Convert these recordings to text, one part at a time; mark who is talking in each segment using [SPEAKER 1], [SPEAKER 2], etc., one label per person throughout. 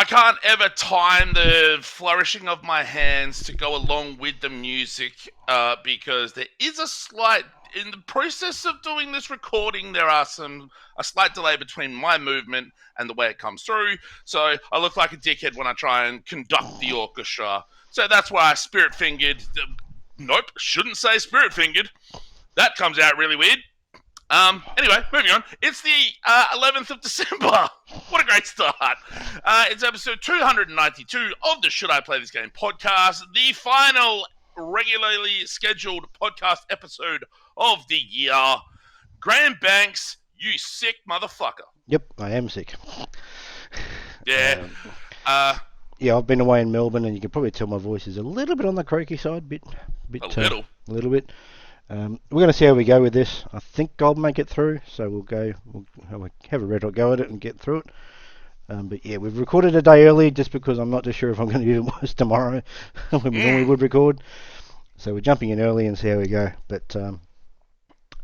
[SPEAKER 1] can't ever time the flourishing of my hands to go along with the music because there is a slight, in the process of doing this recording, there are a slight delay between my movement and the way it comes through. So I look like a dickhead when I try and conduct the orchestra. So that's why I spirit fingered. Nope, shouldn't say spirit fingered. That comes out really weird. Anyway, moving on. It's the 11th of December. What a great start. It's episode 292 of the Should I Play This Game podcast, the final regularly scheduled podcast episode of the year. Graham Banks, you sick motherfucker.
[SPEAKER 2] Yep, I am sick.
[SPEAKER 1] Yeah.
[SPEAKER 2] Yeah, I've been away in Melbourne, and you can probably tell my voice is a little bit on the croaky side,
[SPEAKER 1] a
[SPEAKER 2] little bit. We're going to see how we go with this. I think I'll make it through, so we'll have a red hot go at it and get through it. But yeah, we've recorded a day early just because I'm not too sure if I'm going to do it worse tomorrow when we normally would record. So we're jumping in early and see how we go. But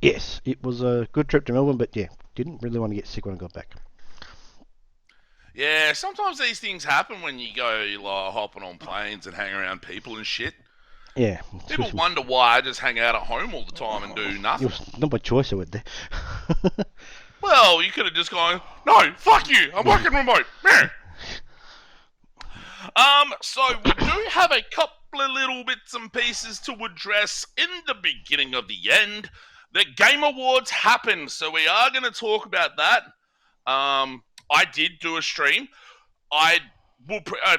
[SPEAKER 2] yes, it was a good trip to Melbourne, but yeah, didn't really want to get sick when I got back.
[SPEAKER 1] Yeah, sometimes these things happen when you go hopping on planes and hang around people and shit.
[SPEAKER 2] Yeah.
[SPEAKER 1] People wonder why I just hang out at home all the time and do nothing.
[SPEAKER 2] It was not by choice I went there.
[SPEAKER 1] Well, you could have just gone, no, fuck you, I'm working remote. So we do have a couple of little bits and pieces to address in the beginning of the end. The Game Awards happened, so we are going to talk about that. I did do a stream. I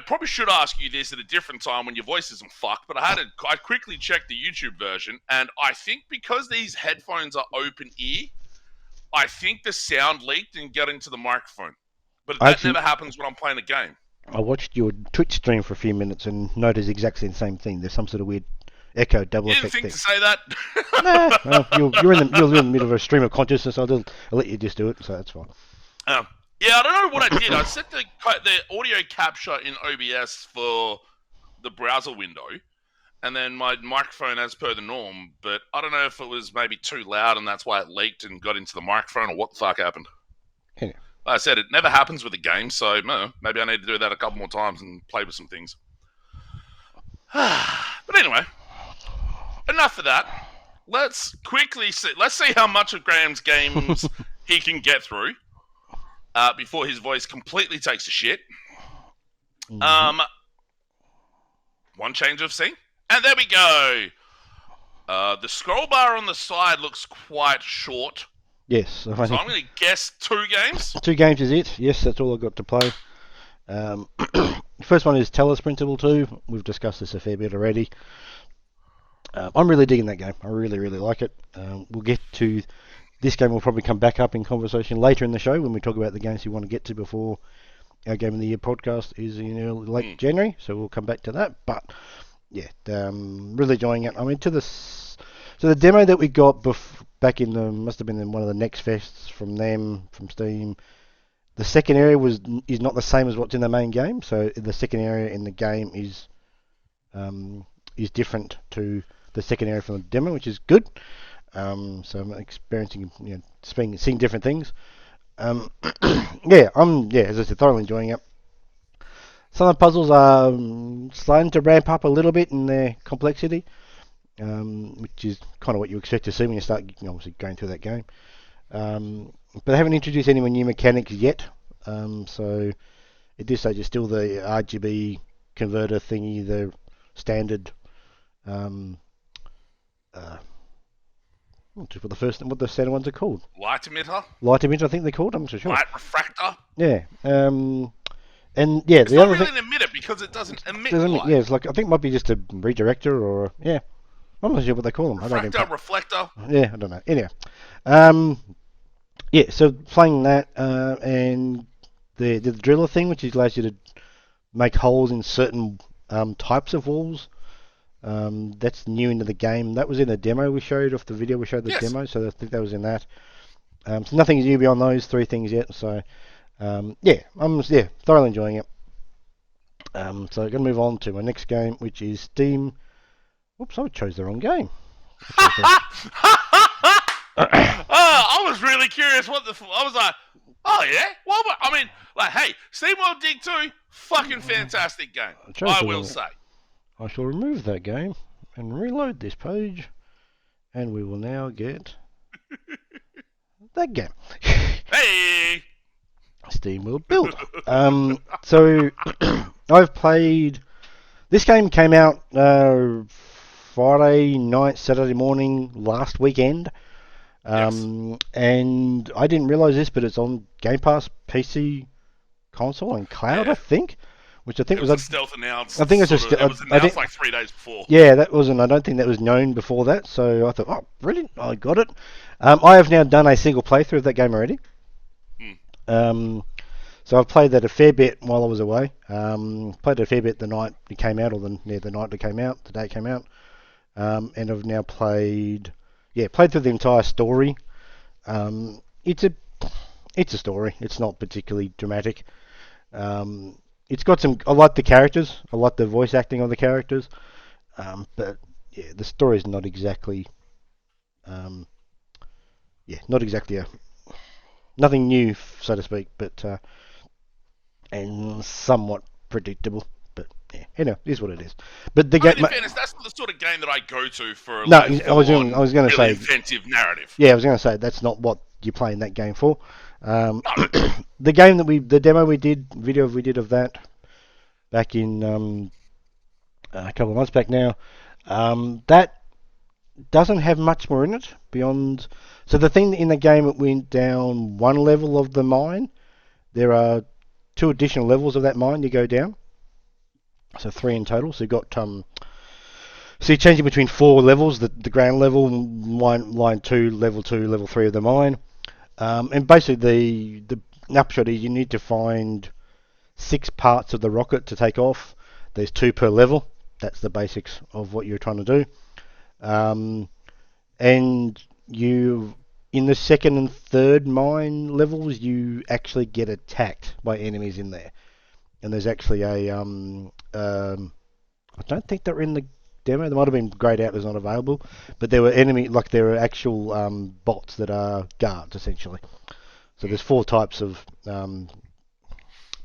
[SPEAKER 1] probably should ask you this at a different time when your voice isn't fucked, but I quickly checked the YouTube version, and I think because these headphones are open ear, I think the sound leaked and got into the microphone. But that never happens when I'm playing a game.
[SPEAKER 2] I watched your Twitch stream for a few minutes and noticed exactly the same thing. There's some sort of weird echo double effect.
[SPEAKER 1] You didn't think to say that?
[SPEAKER 2] Nah, you're in the middle of a stream of consciousness. I'll let you just do it, so that's fine.
[SPEAKER 1] Yeah, I don't know what I did. I set the audio capture in OBS for the browser window, and then my microphone as per the norm, but I don't know if it was maybe too loud and that's why it leaked and got into the microphone, or what the fuck happened.
[SPEAKER 2] Yeah.
[SPEAKER 1] Like I said, it never happens with a game, so maybe I need to do that a couple more times and play with some things. But anyway, enough of that. Let's see how much of Graham's games he can get through. Before his voice completely takes a shit. One change of scene. And there we go. The scroll bar on the side looks quite short.
[SPEAKER 2] Yes.
[SPEAKER 1] So I'm going to guess 2 games.
[SPEAKER 2] 2 games is it. Yes, that's all I've got to play. The first one is Talos Principle 2. We've discussed this a fair bit already. I'm really digging that game. I really, really like it. We'll get to... This game will probably come back up in conversation later in the show when we talk about the games we want to get to before our Game of the Year podcast is in late January, so we'll come back to that. But yeah, really enjoying it. I mean, so the demo that we got back in must have been in one of the Next Fests from Steam. The second area is not the same as what's in the main game, so the second area in the game is different to the second area from the demo, which is good. So I'm experiencing, seeing different things. As I said, thoroughly enjoying it. Some of the puzzles are starting to ramp up a little bit in their complexity, which is kind of what you expect to see when you start, obviously going through that game. But they haven't introduced any new mechanics yet. So at this stage, it's still the RGB converter thingy, the standard. What the standard ones are called?
[SPEAKER 1] Light emitter,
[SPEAKER 2] I think they're called. I'm not so sure.
[SPEAKER 1] Light refractor.
[SPEAKER 2] Yeah. And yeah,
[SPEAKER 1] it's
[SPEAKER 2] the
[SPEAKER 1] not
[SPEAKER 2] other
[SPEAKER 1] really
[SPEAKER 2] thing,
[SPEAKER 1] an emitter because it doesn't emit light.
[SPEAKER 2] Yeah, it's like I think it might be just a redirector or I'm not sure what they call them.
[SPEAKER 1] Reflector.
[SPEAKER 2] Yeah, I don't know. Anyway, so playing that and the driller thing, which allows you to make holes in certain types of walls. That's new into the game. That was in the demo we showed off the video. We showed the demo, so I think that was in that. So nothing is new beyond those 3 things yet. So I'm thoroughly enjoying it. So I'm going to move on to my next game, which is Steam. Oops, I chose the wrong game.
[SPEAKER 1] I was really curious what I was like, oh yeah? I mean, like, hey, Steamworld Dig 2, fucking fantastic game. I will
[SPEAKER 2] Joseph,
[SPEAKER 1] say.
[SPEAKER 2] I shall remove that game and reload this page, and we will now get that game.
[SPEAKER 1] Hey!
[SPEAKER 2] Steamworld Build. So I've played. This game came out Friday night, Saturday morning, last weekend.
[SPEAKER 1] Yes.
[SPEAKER 2] And I didn't realise this, but it's on Game Pass, PC, console, and cloud, I
[SPEAKER 1] Yeah.
[SPEAKER 2] think. Which I think
[SPEAKER 1] It
[SPEAKER 2] was
[SPEAKER 1] was
[SPEAKER 2] a.
[SPEAKER 1] a stealth
[SPEAKER 2] I
[SPEAKER 1] announced
[SPEAKER 2] think it's
[SPEAKER 1] sort
[SPEAKER 2] just.
[SPEAKER 1] of. It was
[SPEAKER 2] I
[SPEAKER 1] announced
[SPEAKER 2] think.
[SPEAKER 1] like 3 days before.
[SPEAKER 2] Yeah, that wasn't. I don't think that was known before that. So I thought, oh, brilliant! I got it. I have now done a single playthrough of that game already.
[SPEAKER 1] Mm.
[SPEAKER 2] Um, so I've played that a fair bit while I was away. Played it a fair bit the night it came out, or the night it came out, the day it came out. And I've now played through the entire story. It's a story. It's not particularly dramatic. It's got some. I like the characters. I like the voice acting of the characters. But yeah, the story is not exactly. Um, not exactly nothing new, so to speak. But and somewhat predictable. But yeah, it is what it is. But the
[SPEAKER 1] I
[SPEAKER 2] game.
[SPEAKER 1] mean, in fairness, that's not the sort of game that I go to for
[SPEAKER 2] No,
[SPEAKER 1] like full-on,
[SPEAKER 2] I was going to
[SPEAKER 1] really
[SPEAKER 2] say.
[SPEAKER 1] inventive narrative.
[SPEAKER 2] Yeah, I was going to say that's not what you're playing that game for.
[SPEAKER 1] No.
[SPEAKER 2] The demo video we did of that back in a couple of months back now. That doesn't have much more in it beyond. So the thing in the game, it went down one level of the mine. There are two additional levels of that mine you go down. So three in total. So you got so you're changing between four levels: the ground level, line two, level three of the mine. And basically, the upshot is you need to find six parts of the rocket to take off. There's two per level. That's the basics of what you're trying to do. Um, and you, in the second and third mine levels, you actually get attacked by enemies in there. And there's actually I don't think they're in the demo. They might have been grayed out as not available, but there were actual bots that are guards essentially. So there's four types of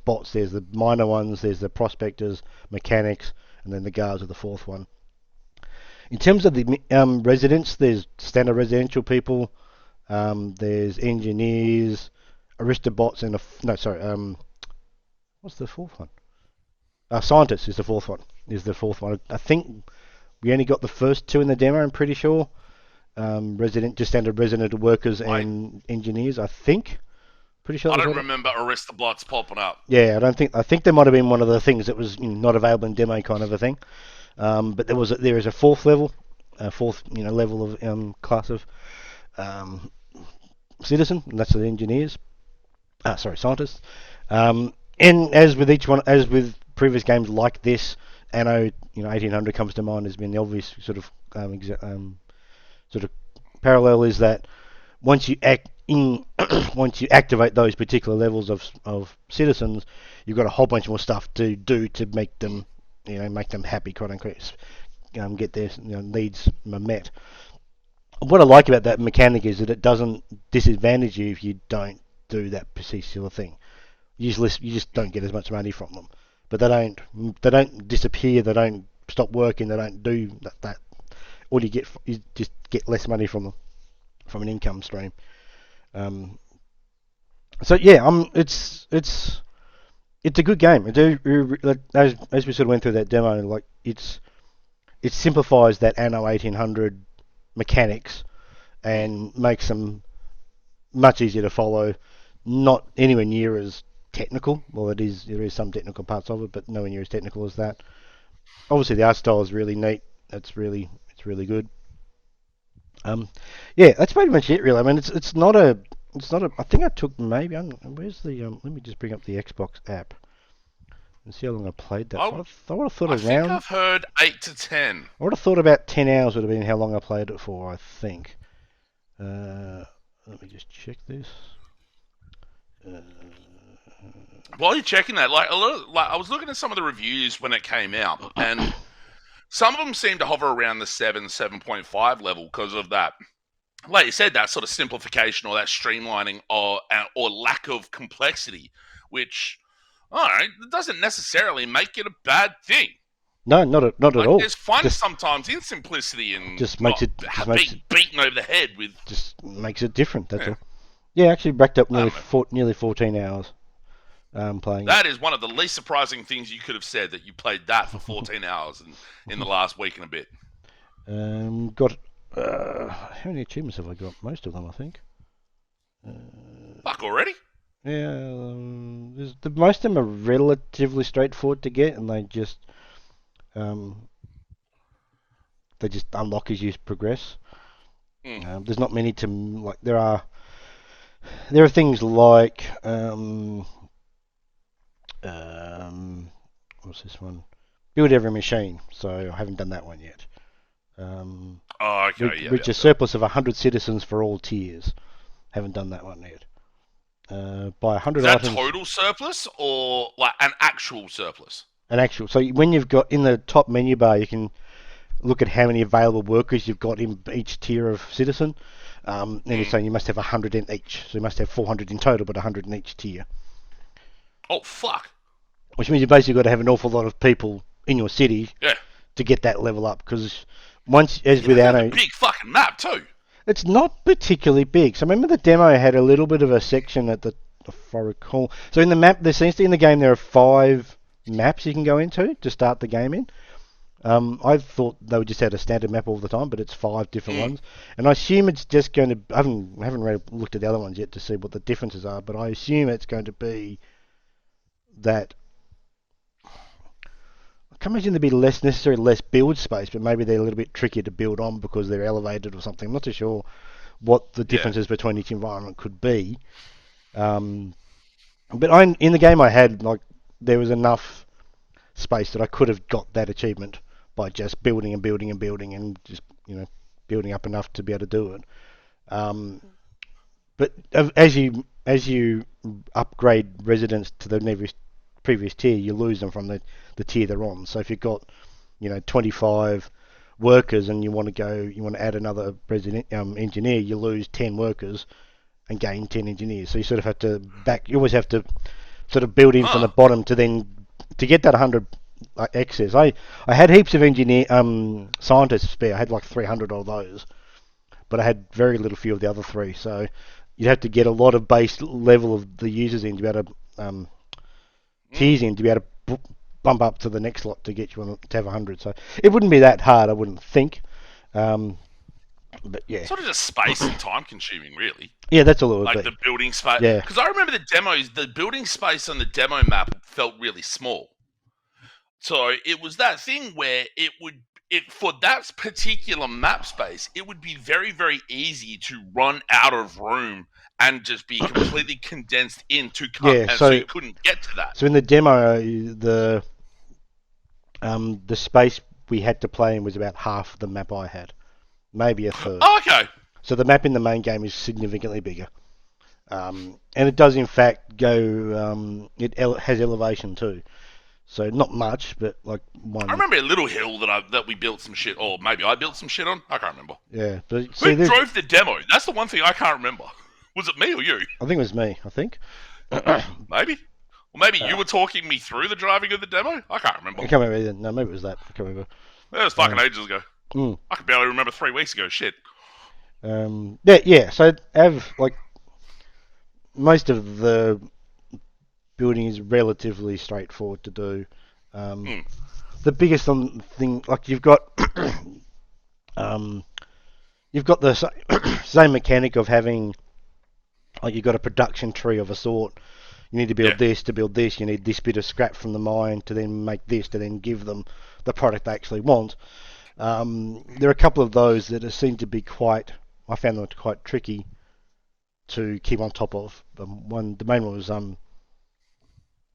[SPEAKER 2] bots. There's the minor ones, there's the prospectors, mechanics, and then the guards are the fourth one. In terms of the residents, there's standard residential people. There's engineers, aristobots, and what's the fourth one? Scientists is the fourth one. I think we only got the first two in the demo. I'm pretty sure. Just standard resident workers
[SPEAKER 1] I
[SPEAKER 2] and engineers. I think. Pretty sure
[SPEAKER 1] I
[SPEAKER 2] that was
[SPEAKER 1] don't
[SPEAKER 2] what.
[SPEAKER 1] remember Aristoblots popping up.
[SPEAKER 2] Yeah, I don't think. I think there might have been one of the things that was not available in demo kind of a thing. But there is a fourth level, level of class of um, citizen, and that's the engineers. Scientists. And as with each one, as with previous games like this, Anno 1800 comes to mind as being the obvious sort of parallel is that once you once you activate those particular levels of citizens, you've got a whole bunch more stuff to do to make them happy, quote unquote, get their needs met. What I like about that mechanic is that it doesn't disadvantage you if you don't do that particular thing. You just don't get as much money from them, but they don't disappear. They don't stop working. They don't do that. All you get is just get less money from them, from an income stream. Um, so yeah, it's a good game. As we sort of went through that demo, like it simplifies that Anno 1800 mechanics and makes them much easier to follow. Not anywhere near as technical. Well, there is some technical parts of it, but nowhere near as technical as that. Obviously, the art style is really neat. It's really good. Um, yeah, that's pretty much it, really. I mean, it's not a. I think I took maybe. Where's the? Let me just bring up the Xbox app and see how long I played that for. I would have thought
[SPEAKER 1] I think
[SPEAKER 2] around.
[SPEAKER 1] I've heard 8 to 10.
[SPEAKER 2] I would have thought about 10 hours would have been how long I played it for. I think. Uh, Let me just check this. Uh,
[SPEAKER 1] While you're checking that, like I was looking at some of the reviews when it came out, and some of them seem to hover around the 7.5 level because of that like you said, that sort of simplification or that streamlining or lack of complexity, which, all right, it doesn't necessarily make it a bad thing.
[SPEAKER 2] No, not at
[SPEAKER 1] Like,
[SPEAKER 2] all.
[SPEAKER 1] there's fun
[SPEAKER 2] Just
[SPEAKER 1] sometimes in simplicity and
[SPEAKER 2] just makes
[SPEAKER 1] not
[SPEAKER 2] it just makes it
[SPEAKER 1] being beaten over the head with.
[SPEAKER 2] just makes it different. That's
[SPEAKER 1] Yeah,
[SPEAKER 2] all. Yeah, actually racked up
[SPEAKER 1] I don't know.
[SPEAKER 2] nearly 14 hours playing it.
[SPEAKER 1] That is one of the least surprising things you could have said, that you played that for 14 hours in the last week and a bit.
[SPEAKER 2] Got how many achievements have I got? Most of them, I think. Uh,
[SPEAKER 1] Fuck, already?
[SPEAKER 2] yeah, most of them are relatively straightforward to get, and um, they just unlock as you progress. There's not many to like. There are things like what's this one? Build every machine. So I haven't done that one yet.
[SPEAKER 1] Oh, okay,
[SPEAKER 2] Reach a surplus of 100 citizens for all tiers. Haven't done that one yet. Buy
[SPEAKER 1] Is
[SPEAKER 2] 100
[SPEAKER 1] that
[SPEAKER 2] items.
[SPEAKER 1] total surplus or like an actual surplus?
[SPEAKER 2] An actual. So when you've got in the top menu bar, you can look at how many available workers you've got in each tier of citizen. And you're saying you must have 100 in each. So you must have 400 in total, but 100 in each tier.
[SPEAKER 1] Oh, fuck.
[SPEAKER 2] Which means you basically got to have an awful lot of people in your city
[SPEAKER 1] Yeah.
[SPEAKER 2] to get that level up. Because once, as
[SPEAKER 1] Yeah,
[SPEAKER 2] with
[SPEAKER 1] that's
[SPEAKER 2] Anno,
[SPEAKER 1] a big fucking map, too.
[SPEAKER 2] it's not particularly big. So remember the demo had a little bit of a section at the, if I recall. So in the map, there seems to in the game there are 5 maps you can go into to start the game in. I thought they would just had a standard map all the time, but it's 5 different ones. And I assume it's just going to. I haven't looked at the other ones yet to see what the differences are, but I assume it's going to be that. I can imagine there'd be less build space, but maybe they're a little bit trickier to build on because they're elevated or something. I'm not too sure what the differences between each environment could be. But in the game I had, like, there was enough space that I could have got that achievement by just building and building and building and just building up enough to be able to do it. But as you upgrade residents to the previous tier, you lose them from the tier they're on. So if you've got 25 workers and you want to add another resident engineer, you lose 10 workers and gain 10 engineers. So you sort of have to you always have to sort of build in from the bottom to get that 100 excess. I had heaps of scientists spare. I had like 300 of those, but I had very little few of the other 3. So you'd have to get a lot of base level of the users in to be able to tiers in to be able to bump up to the next lot to get you to have 100. So it wouldn't be that hard, I wouldn't think. But yeah,
[SPEAKER 1] Sort of just space and time consuming, really.
[SPEAKER 2] Yeah, that's all it would
[SPEAKER 1] like
[SPEAKER 2] be.
[SPEAKER 1] The building space.
[SPEAKER 2] Yeah.
[SPEAKER 1] Because I remember the demos, the building space on the demo map felt really small. So it was that thing where for that particular map space, it would be very, very easy to run out of room and just be completely condensed into so you couldn't get to that.
[SPEAKER 2] So in the demo, the space we had to play in was about half the map I had, maybe a third.
[SPEAKER 1] Oh, okay.
[SPEAKER 2] So the map in the main game is significantly bigger, and it does in fact go. It has elevation too, so not much, but like one.
[SPEAKER 1] I remember a little hill that we built some shit, or maybe I built some shit on. I can't remember.
[SPEAKER 2] Yeah, but
[SPEAKER 1] who drove the demo? That's the one thing I can't remember. Was it me or you?
[SPEAKER 2] I think it was me. I think.
[SPEAKER 1] Maybe. Or maybe you were talking me through the driving of the demo? I can't remember.
[SPEAKER 2] I can't remember either. No, maybe it was that. I can't remember.
[SPEAKER 1] It was fucking ages ago. I can barely remember 3 weeks ago. Shit.
[SPEAKER 2] Yeah. So like most of the building is relatively straightforward to do. The biggest thing, like you've got the same mechanic of having, like you've got a production tree of a sort. You need to build this to build this. You need this bit of scrap from the mine to then make this to then give them the product they actually want. There are a couple of those that seem to be I found them quite tricky to keep on top of. The main one was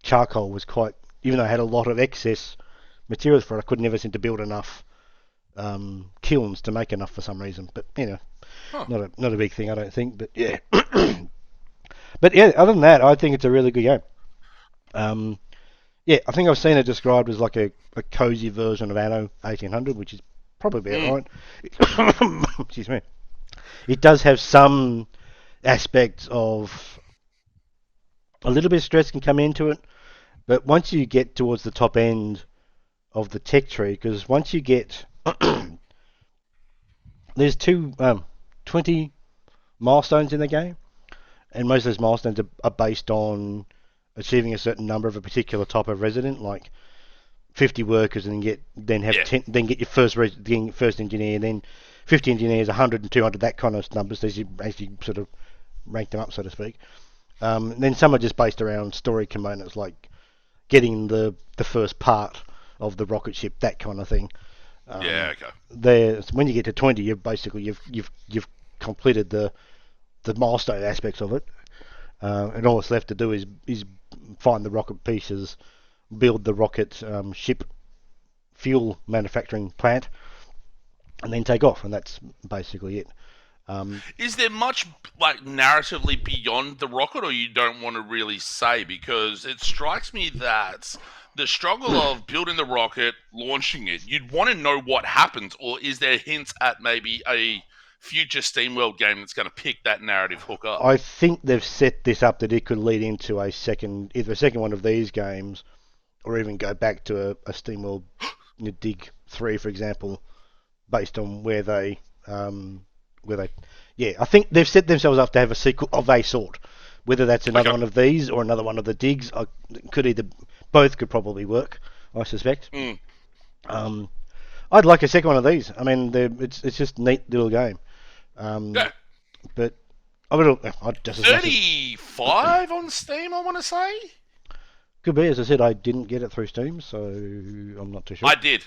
[SPEAKER 2] charcoal was quite, even though I had a lot of excess materials for it, I could never seem to build enough kilns to make enough for some reason. But not a big thing, I don't think. But yeah, but yeah. Other than that, I think it's a really good game. Yeah, I think I've seen it described as like a cozy version of Anno 1800, which is probably about right. Excuse me. it does have some aspects of a little bit of stress can come into it, but once you get towards the top end of the tech tree, because once you get there's 20 milestones in the game, and most of those milestones are based on achieving a certain number of a particular type of resident, like 50 workers, and then have
[SPEAKER 1] Yeah.
[SPEAKER 2] 10, then get your first engineer, then 50 engineers, 100 and 200, that kind of numbers as you sort of rank them up, so to speak. Then some are just based around story components, like getting the first part of the rocket ship, that kind of thing.
[SPEAKER 1] Yeah. Okay.
[SPEAKER 2] When you get to 20, you've completed the milestone aspects of it, and all that's left to do is find the rocket pieces, build the rocket ship fuel manufacturing plant, and then take off, and that's basically it.
[SPEAKER 1] Is there much like narratively beyond the rocket, or you don't want to really say? Because it strikes me that the struggle of building the rocket, launching it, you'd want to know what happens, or is there hints at maybe a future Steamworld game that's going to pick that narrative hook up?
[SPEAKER 2] I think they've set this up that it could lead into either a second one of these games, or even go back to a SteamWorld Dig 3, for example, based on where they, yeah, I think they've set themselves up to have a sequel of a sort. Whether that's another one of these or another one of the digs, both could probably work, I suspect.
[SPEAKER 1] Mm.
[SPEAKER 2] I'd like a second one of these. I mean, it's just a neat little game.
[SPEAKER 1] Yeah.
[SPEAKER 2] But I'd just
[SPEAKER 1] 35 on Steam, I want to say.
[SPEAKER 2] Could be. As I said, I didn't get it through Steam, so I'm not too sure.
[SPEAKER 1] I did.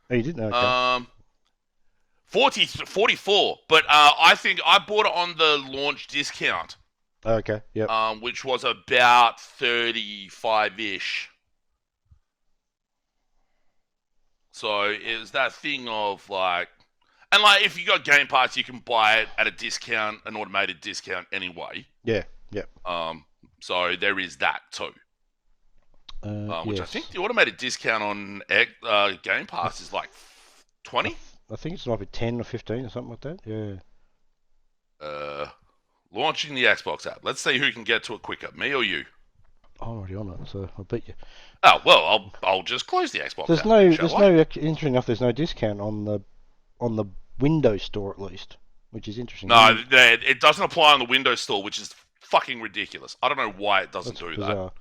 [SPEAKER 2] Oh, you didn't? Okay.
[SPEAKER 1] 44, but I think I bought it on the launch discount.
[SPEAKER 2] Okay. Yep.
[SPEAKER 1] Which was about 35-ish. So it was that thing of like, and like if you got Game Pass, you can buy it at a discount, an automated discount anyway.
[SPEAKER 2] Yeah. Yep.
[SPEAKER 1] So there is that too. Which
[SPEAKER 2] yes.
[SPEAKER 1] I think the automated discount on Game Pass is like 20.
[SPEAKER 2] I think it's might be 10 or 15 or something like that. Yeah.
[SPEAKER 1] Launching the Xbox app. Let's see who can get to it quicker, me or you.
[SPEAKER 2] I'm already on it, so I'll beat you.
[SPEAKER 1] Oh well, I'll just close the Xbox
[SPEAKER 2] There's
[SPEAKER 1] app.
[SPEAKER 2] interesting enough. There's no discount on the Windows Store at least, which is interesting.
[SPEAKER 1] No, it doesn't apply on the Windows Store, which is fucking ridiculous. I don't know why it doesn't do that.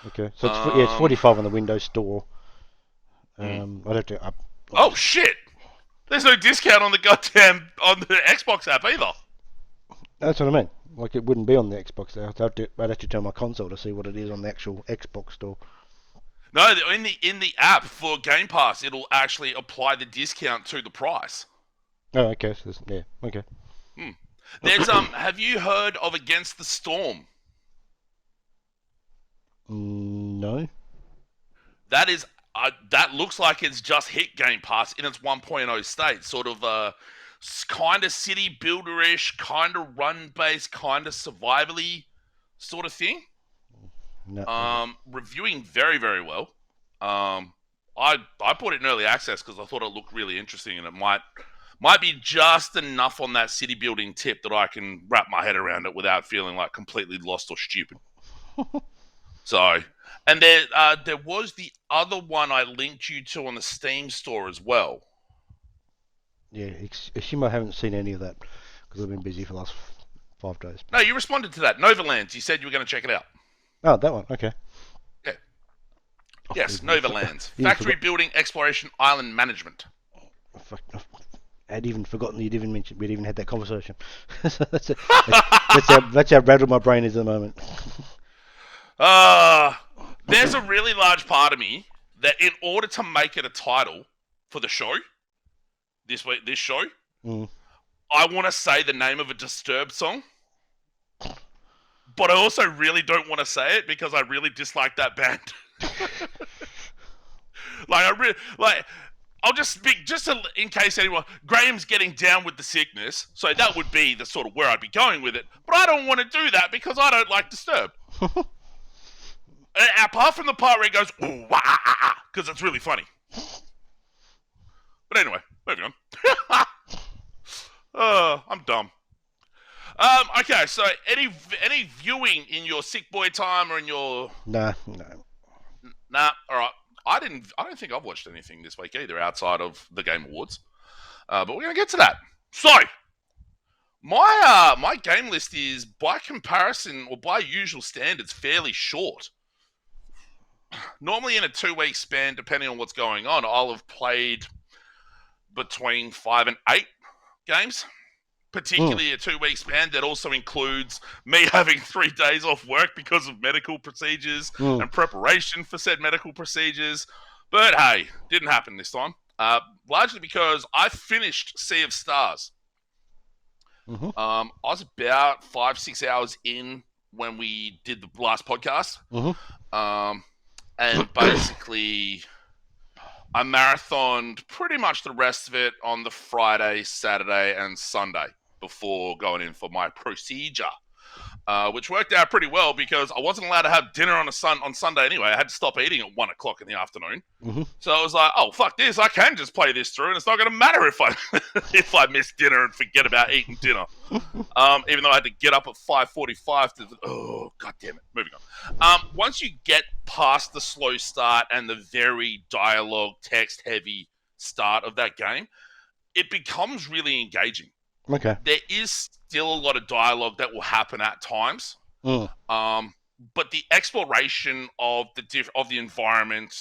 [SPEAKER 2] Okay, so it's 45 on the Windows Store. I'd have to.
[SPEAKER 1] Oh shit! There's no discount on the Xbox app either.
[SPEAKER 2] That's what I mean. Like it wouldn't be on the Xbox. I'd have to turn my console to see what it is on the actual Xbox Store.
[SPEAKER 1] No, in the app for Game Pass, it'll actually apply the discount to the price.
[SPEAKER 2] Oh, okay. So yeah, okay.
[SPEAKER 1] There's have you heard of Against the Storm?
[SPEAKER 2] No.
[SPEAKER 1] That is that looks like it's just hit Game Pass in its 1.0 state. Sort of kind of city builder-ish, kind of run-based, kind of survival-y sort of thing.
[SPEAKER 2] No.
[SPEAKER 1] Reviewing very, very well. I put it in early access because I thought it looked really interesting, and it might be just enough on that city building tip that I can wrap my head around it without feeling like completely lost or stupid. So, and there was the other one I linked you to on the Steam store as well.
[SPEAKER 2] Yeah, assume I haven't seen any of that because I've been busy for the last 5 days.
[SPEAKER 1] No, you responded to that. Novalands. You said you were going to check it out.
[SPEAKER 2] Oh, that one. Okay.
[SPEAKER 1] Yeah. Yes, Novalands. Factory building, exploration, island management.
[SPEAKER 2] I'd even forgotten we'd even had that conversation. So that's how rattled my brain is at the moment.
[SPEAKER 1] There's a really large part of me that in order to make it a title for the show, this show, I want to say the name of a Disturbed song, but I also really don't want to say it because I really dislike that band. I'll just speak in case anyone. Graham's getting down with the sickness, so that would be the sort of where I'd be going with it. But I don't want to do that because I don't like Disturbed. Apart from the part where it goes, ooh, wah, ah, ah, because it's really funny. But anyway, moving on. I'm dumb. Okay, so any viewing in your sick boy time or in your
[SPEAKER 2] Nah, no.
[SPEAKER 1] nah? All right, I don't think I've watched anything this week either outside of the Game Awards. But we're gonna get to that. So my game list is by comparison or by usual standards fairly short. Normally in a 2 week span, depending on what's going on, I'll have played between 5 and 8 games. Particularly a 2 week span that also includes me having 3 days off work because of medical procedures and preparation for said medical procedures. But hey, didn't happen this time. Largely because I finished Sea of Stars. I was about 5-6 hours in when we did the last podcast. And basically I marathoned pretty much the rest of it on the Friday, Saturday, and Sunday before going in for my procedure, which worked out pretty well because I wasn't allowed to have dinner on Sunday anyway. I had to stop eating at 1 o'clock in the afternoon. So I was like, "Oh fuck this! I can just play this through, and it's not going to matter if I if I miss dinner and forget about eating dinner." Even though I had to get up at 5:45 to god damn it. Moving on. Once you get past the slow start and the very dialogue text heavy start of that game, it becomes really engaging.
[SPEAKER 2] Okay.
[SPEAKER 1] There is still a lot of dialogue that will happen at times, but the exploration of the environment,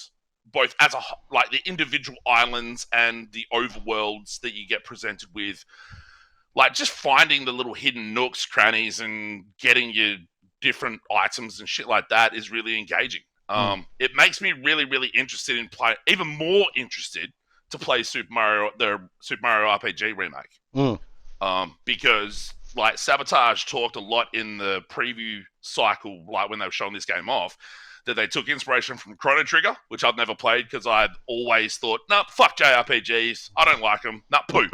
[SPEAKER 1] both as like the individual islands and the overworlds that you get presented with, like just finding the little hidden nooks, crannies, and getting your different items and shit like that is really engaging. It makes me really, really interested in even more interested to play the Super Mario RPG remake. Because like Sabotage talked a lot in the preview cycle, like when they were showing this game off, that they took inspiration from Chrono Trigger, which I've never played because I'd always thought, nah, fuck JRPGs, I don't like them, nah, poo.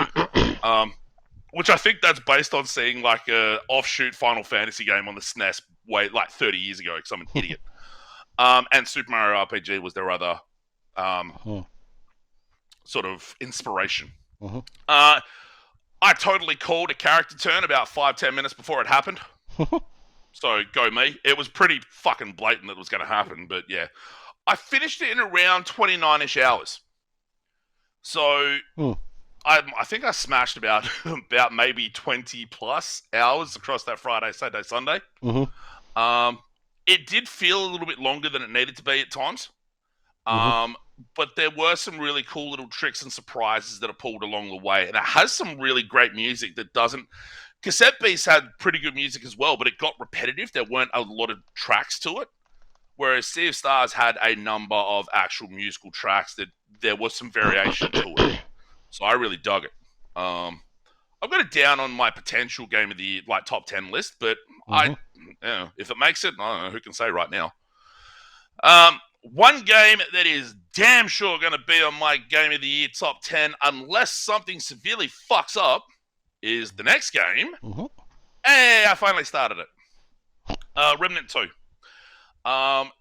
[SPEAKER 1] Which I think that's based on seeing like a offshoot Final Fantasy game on the SNES way like 30 years ago because I'm an idiot. And Super Mario RPG was their other sort of inspiration. I totally called a character turn about 5-10 minutes before it happened. So go me. It was pretty fucking blatant that it was going to happen, but yeah. I finished it in around 29-ish hours. So I think I smashed about maybe 20 plus hours across that Friday, Saturday, Sunday. It did feel a little bit longer than it needed to be at times. But there were some really cool little tricks and surprises that are pulled along the way. And it has some really great music that doesn't... Cassette Beast had pretty good music as well, but it got repetitive. There weren't a lot of tracks to it. Whereas Sea of Stars had a number of actual musical tracks that there was some variation to it. So I really dug it. I've got it down on my potential game of the year, like top 10 list, but if it makes it, I don't know, who can say right now. One game that is damn sure going to be on my game of the year top 10, unless something severely fucks up, is the next game. Hey, I finally started it. Remnant 2.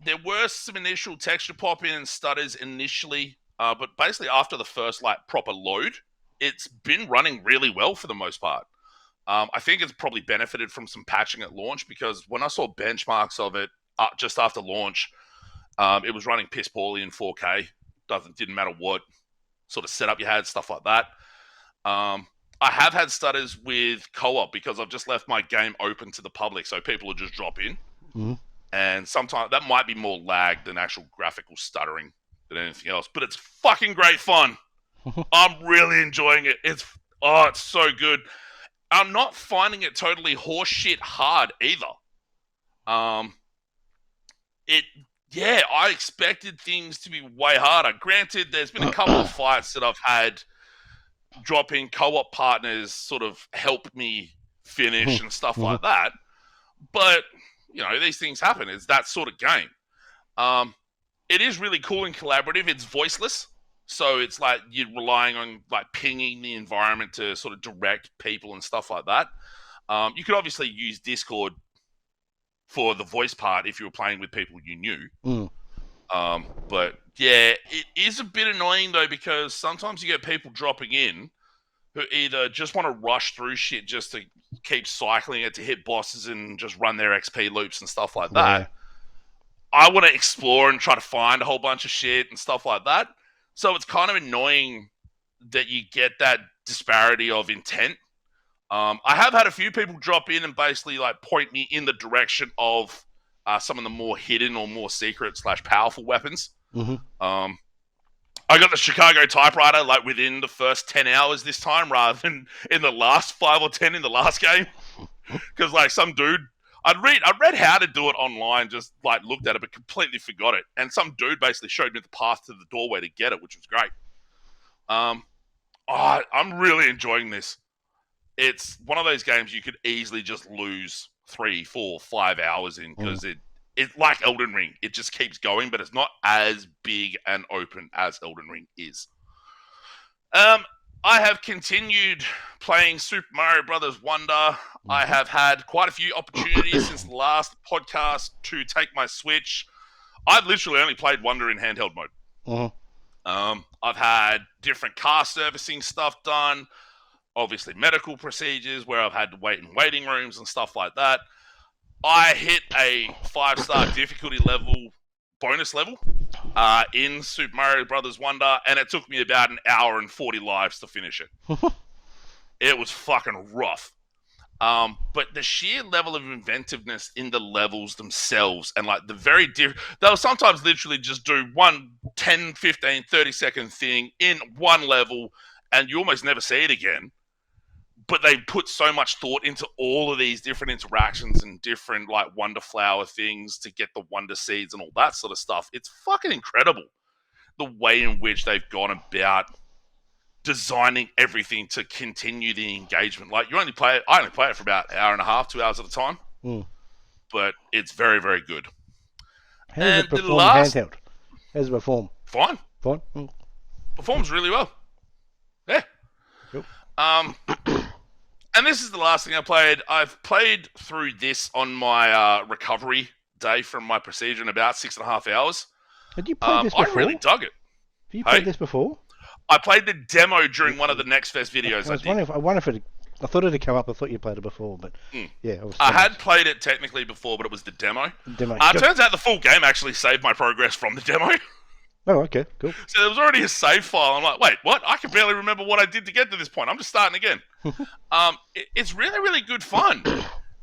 [SPEAKER 1] There were some initial texture pop-in and stutters initially, but basically after the first like proper load, it's been running really well for the most part. I think it's probably benefited from some patching at launch because when I saw benchmarks of it just after launch, it was running piss poorly in 4K. Didn't matter what sort of setup you had, stuff like that. I have had stutters with co-op because I've just left my game open to the public, so people will just drop in. And sometimes that might be more lag than actual graphical stuttering than anything else. But it's fucking great fun. I'm really enjoying it. It's so good. I'm not finding it totally horseshit hard either. I expected things to be way harder. Granted, there's been a couple of fights that I've had dropping co-op partners sort of help me finish and stuff like that. But, you know, these things happen. It's that sort of game. It is really cool and collaborative. It's voiceless. So it's like you're relying on like pinging the environment to sort of direct people and stuff like that. You could obviously use Discord for the voice part if you were playing with people you knew. But yeah, it is a bit annoying though because sometimes you get people dropping in who either just want to rush through shit just to keep cycling it to hit bosses and just run their XP loops and stuff like that.
[SPEAKER 2] Yeah.
[SPEAKER 1] I want to explore and try to find a whole bunch of shit and stuff like that. So it's kind of annoying that you get that disparity of intent. I have had a few people drop in and basically like point me in the direction of some of the more hidden or more secret / powerful weapons.
[SPEAKER 2] Mm-hmm.
[SPEAKER 1] I got the Chicago typewriter like within the first 10 hours this time rather than in the last 5 or 10 in the last game. Because like some dude, I read how to do it online, just like looked at it, but completely forgot it. And some dude basically showed me the path to the doorway to get it, which was great. I'm really enjoying this. It's one of those games you could easily just lose 3, 4, 5 hours in because it's like Elden Ring. It just keeps going, but it's not as big and open as Elden Ring is. I have continued playing Super Mario Brothers Wonder. I have had quite a few opportunities since the last podcast to take my Switch. I've literally only played Wonder in handheld mode. I've had different car servicing stuff done, obviously medical procedures where I've had to wait in waiting rooms and stuff like that. I hit a 5-star difficulty level, bonus level, in Super Mario Brothers Wonder, and it took me about an hour and 40 lives to finish it. It was fucking rough. But the sheer level of inventiveness in the levels themselves and like the very they'll sometimes literally just do one 10, 15, 30-second thing in one level and you almost never see it again. But they put so much thought into all of these different interactions and different like wonder flower things to get the wonder seeds and all that sort of stuff. It's fucking incredible the way in which they've gone about designing everything to continue the engagement. Like I only play it for about an hour and a half, 2 hours at a time. But it's very, very good.
[SPEAKER 2] How does it perform handheld? How does it perform?
[SPEAKER 1] Fine. Performs really well. Yeah.
[SPEAKER 2] Cool.
[SPEAKER 1] And this is the last thing I played. I've played through this on my recovery day from my procedure in about 6.5 hours.
[SPEAKER 2] Had you played this before?
[SPEAKER 1] I really dug it.
[SPEAKER 2] Have you played this before?
[SPEAKER 1] I played the demo during one of the Next Fest videos.
[SPEAKER 2] I wonder if it. I thought it had come up. I thought you played it before, but yeah.
[SPEAKER 1] I had played it technically before, but it was the demo. Turns out the full game actually saved my progress from the demo.
[SPEAKER 2] Oh, okay, cool.
[SPEAKER 1] So there was already a save file. I'm like, wait, what? I can barely remember what I did to get to this point. I'm just starting again. It's really, really good fun.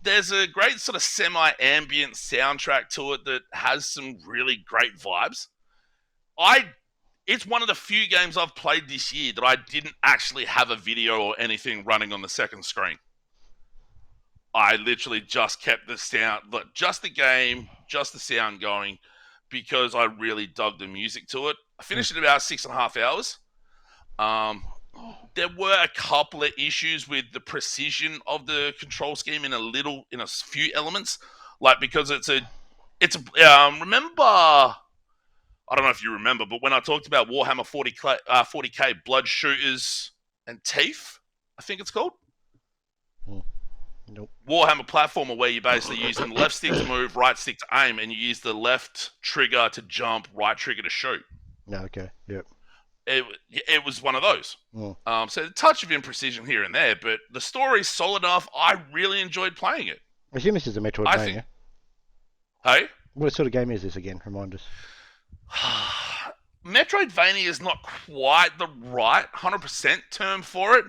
[SPEAKER 1] There's a great sort of semi-ambient soundtrack to it that has some really great vibes. It's one of the few games I've played this year that I didn't actually have a video or anything running on the second screen. I literally just kept the sound, just the game, just the sound going, because I really dug the music to it. I finished it about 6.5 hours. There were a couple of issues with the precision of the control scheme in a few elements, like because remember, I don't know if you remember, but when I talked about Warhammer 40K Blood Shooters and Teeth, I think it's called.
[SPEAKER 2] Nope.
[SPEAKER 1] Warhammer platformer where you basically use the left stick to move, right stick to aim, and you use the left trigger to jump, right trigger to shoot.
[SPEAKER 2] No, okay, yep.
[SPEAKER 1] It was one of those. So a touch of imprecision here and there, but the story's solid enough. I really enjoyed playing it.
[SPEAKER 2] I assume this is a Metroidvania.
[SPEAKER 1] Hey?
[SPEAKER 2] What sort of game is this again? Remind us.
[SPEAKER 1] Metroidvania is not quite the right 100% term for it.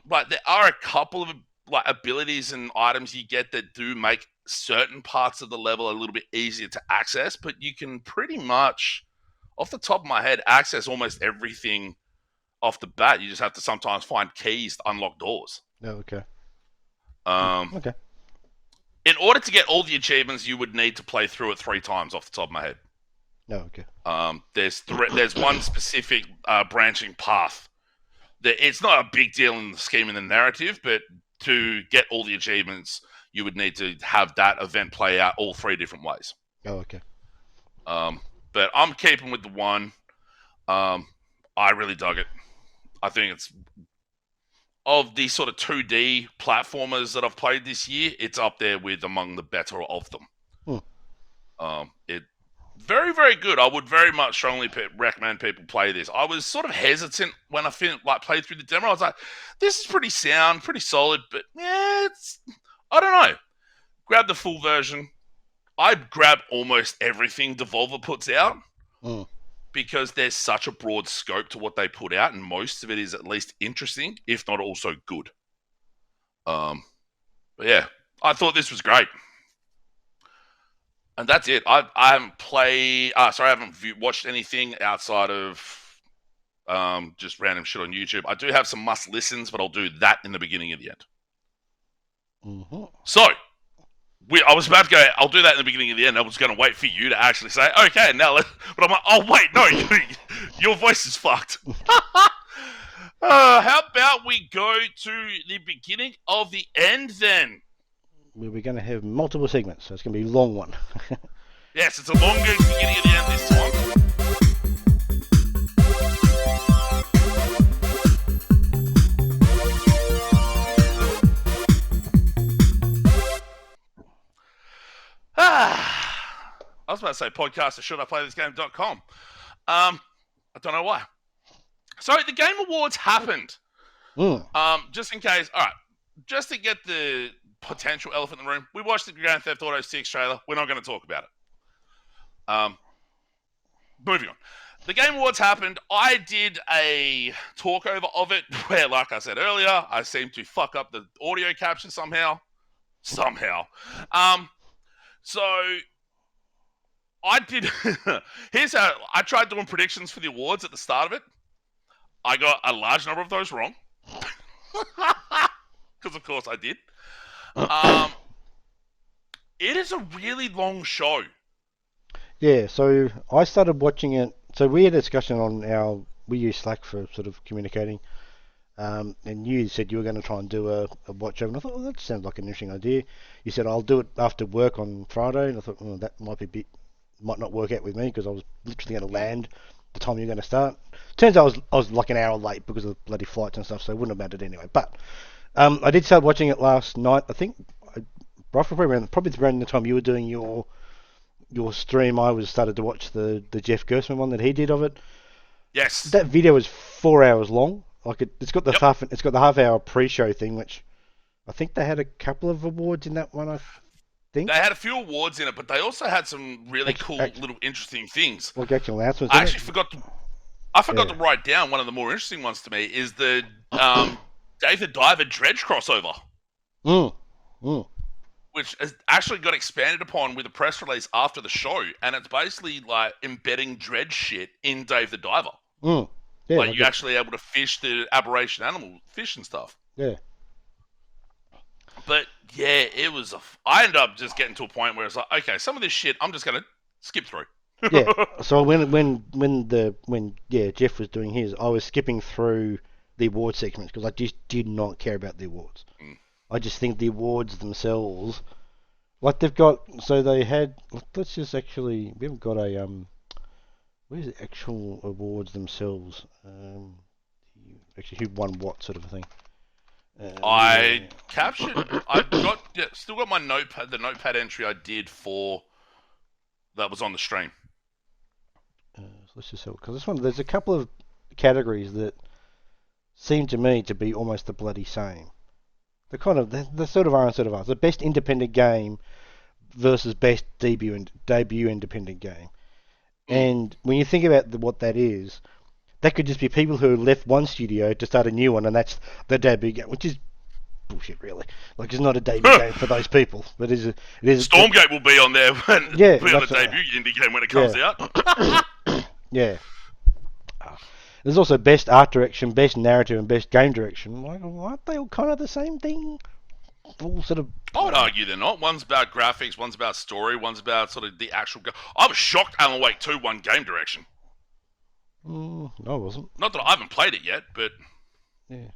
[SPEAKER 1] But there are a couple of like abilities and items you get that do make certain parts of the level a little bit easier to access, but you can pretty much, off the top of my head, access almost everything off the bat. You just have to sometimes find keys to unlock doors.
[SPEAKER 2] Oh, okay.
[SPEAKER 1] Okay. In order to get all the achievements, you would need to play through it 3 times off the top of my head.
[SPEAKER 2] Oh, okay.
[SPEAKER 1] There's one specific branching path. It's not a big deal in the scheme and the narrative, but to get all the achievements, you would need to have that event play out all 3 different ways.
[SPEAKER 2] Oh, okay.
[SPEAKER 1] But I'm keeping with the one. I really dug it. I think it's, of the sort of 2D platformers that I've played this year, it's up there with among the better of them. Very, very good. I would very much strongly recommend people play this. I was sort of hesitant when I played through the demo. I was like, this is pretty sound, pretty solid, but yeah, I don't know. Grab the full version. I grab almost everything Devolver puts out because there's such a broad scope to what they put out, and most of it is at least interesting, if not also good. But yeah, I thought this was great. And that's it. I haven't played. I haven't watched anything outside of just random shit on YouTube. I do have some must listens, but I'll do that in the beginning and the end.
[SPEAKER 2] Mm-hmm.
[SPEAKER 1] So, I was about to go. I'll do that in the beginning and the end. I was going to wait for you to actually say, "Okay, now." But I'm like, "Oh wait, no, your voice is fucked." How about we go to the beginning of the end then?
[SPEAKER 2] We're going to have multiple segments, so it's going to be a long one.
[SPEAKER 1] Yes, it's a longer beginning of the end this time. I was about to say podcast at shouldiplaythisgame.com. I don't know why. So the Game Awards happened. Just in case, all right, just to get the potential elephant in the room, we watched the Grand Theft Auto 6 trailer. We're not going to talk about it. Moving on. The Game Awards happened. I did a talk over of it where, like I said earlier, I seemed to fuck up the audio capture somehow. So I did. Here's how I tried doing predictions for the awards at the start of it. I got a large number of those wrong. Because, of course, I did. It is a really long show.
[SPEAKER 2] Yeah, so I started watching it. So we had a discussion on we use Slack for sort of communicating. And you said you were going to try and do a watch over, and I thought, that sounds like an interesting idea. You said, I'll do it after work on Friday, and I thought, that might not work out with me, because I was literally going to land the time you're going to start. Turns out I was like an hour late because of the bloody flights and stuff, so it wouldn't have mattered anyway. But I did start watching it last night. I think probably around the time you were doing your stream, I started to watch the Jeff Gerstmann one that he did of it.
[SPEAKER 1] Yes.
[SPEAKER 2] That video is 4 hours long. Like it's got the half-hour pre-show thing, which I think they had a couple of awards in that one. I think
[SPEAKER 1] they had a few awards in it, but they also had some really cool little interesting things.
[SPEAKER 2] Like actual announcements.
[SPEAKER 1] I actually forgot to write down one of the more interesting ones to me is the David Diver Dredge crossover. Which has actually got expanded upon with a press release after the show, and it's basically like embedding Dredge shit in Dave the Diver.
[SPEAKER 2] Yeah,
[SPEAKER 1] like you're actually able to fish the aberration animal fish and stuff.
[SPEAKER 2] Yeah.
[SPEAKER 1] But yeah, it was. I ended up just getting to a point where it's like, okay, some of this shit I'm just gonna skip through.
[SPEAKER 2] Yeah. So when Jeff was doing his, I was skipping through the award segments because I just did not care about the awards. I just think the awards themselves, like they've got. So they had. Let's just actually. We haven't got a Where's the actual awards themselves? Actually, who won what sort of a thing?
[SPEAKER 1] I captured. Still got my notepad. The notepad entry I did for that was on the stream.
[SPEAKER 2] So let's just have because this one. There's a couple of categories that seem to me to be almost the bloody same. They're kind of they sort of are and sort of are. The best independent game versus best debut independent game. And when you think about what that is, that could just be people who left one studio to start a new one, and that's the debut game, which is bullshit, really. Like, it's not a debut game for those people, but it is.
[SPEAKER 1] Stormgate will be on there when on the debut indie game when it comes out.
[SPEAKER 2] Yeah. There's also best art direction, best narrative, and best game direction. Like, aren't they all kind of the same thing? All sort of.
[SPEAKER 1] I would argue they're not. One's about graphics, one's about story, one's about sort of the actual. I was shocked Alan Wake 2 won game direction.
[SPEAKER 2] No, I wasn't.
[SPEAKER 1] Not that I haven't played it yet, but
[SPEAKER 2] yeah.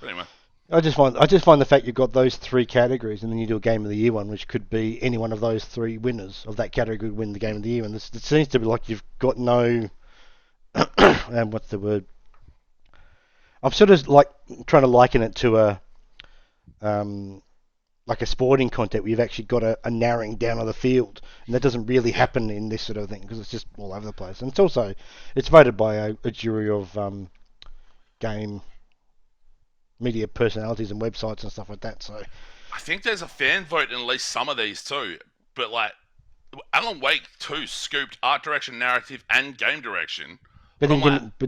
[SPEAKER 1] But anyway,
[SPEAKER 2] I just find the fact you've got those three categories, and then you do a Game of the Year one, which could be any one of those three winners of that category could win the Game of the Year. And it seems to be like you've got no. What's the word? I'm sort of like trying to liken it to a like a sporting content where you've actually got a narrowing down of the field, and that doesn't really happen in this sort of thing because it's just all over the place. And it's voted by a jury of game media personalities and websites and stuff like that. So
[SPEAKER 1] I think there's a fan vote in at least some of these too. But like, Alan Wake 2 scooped art direction, narrative, and game direction.
[SPEAKER 2] but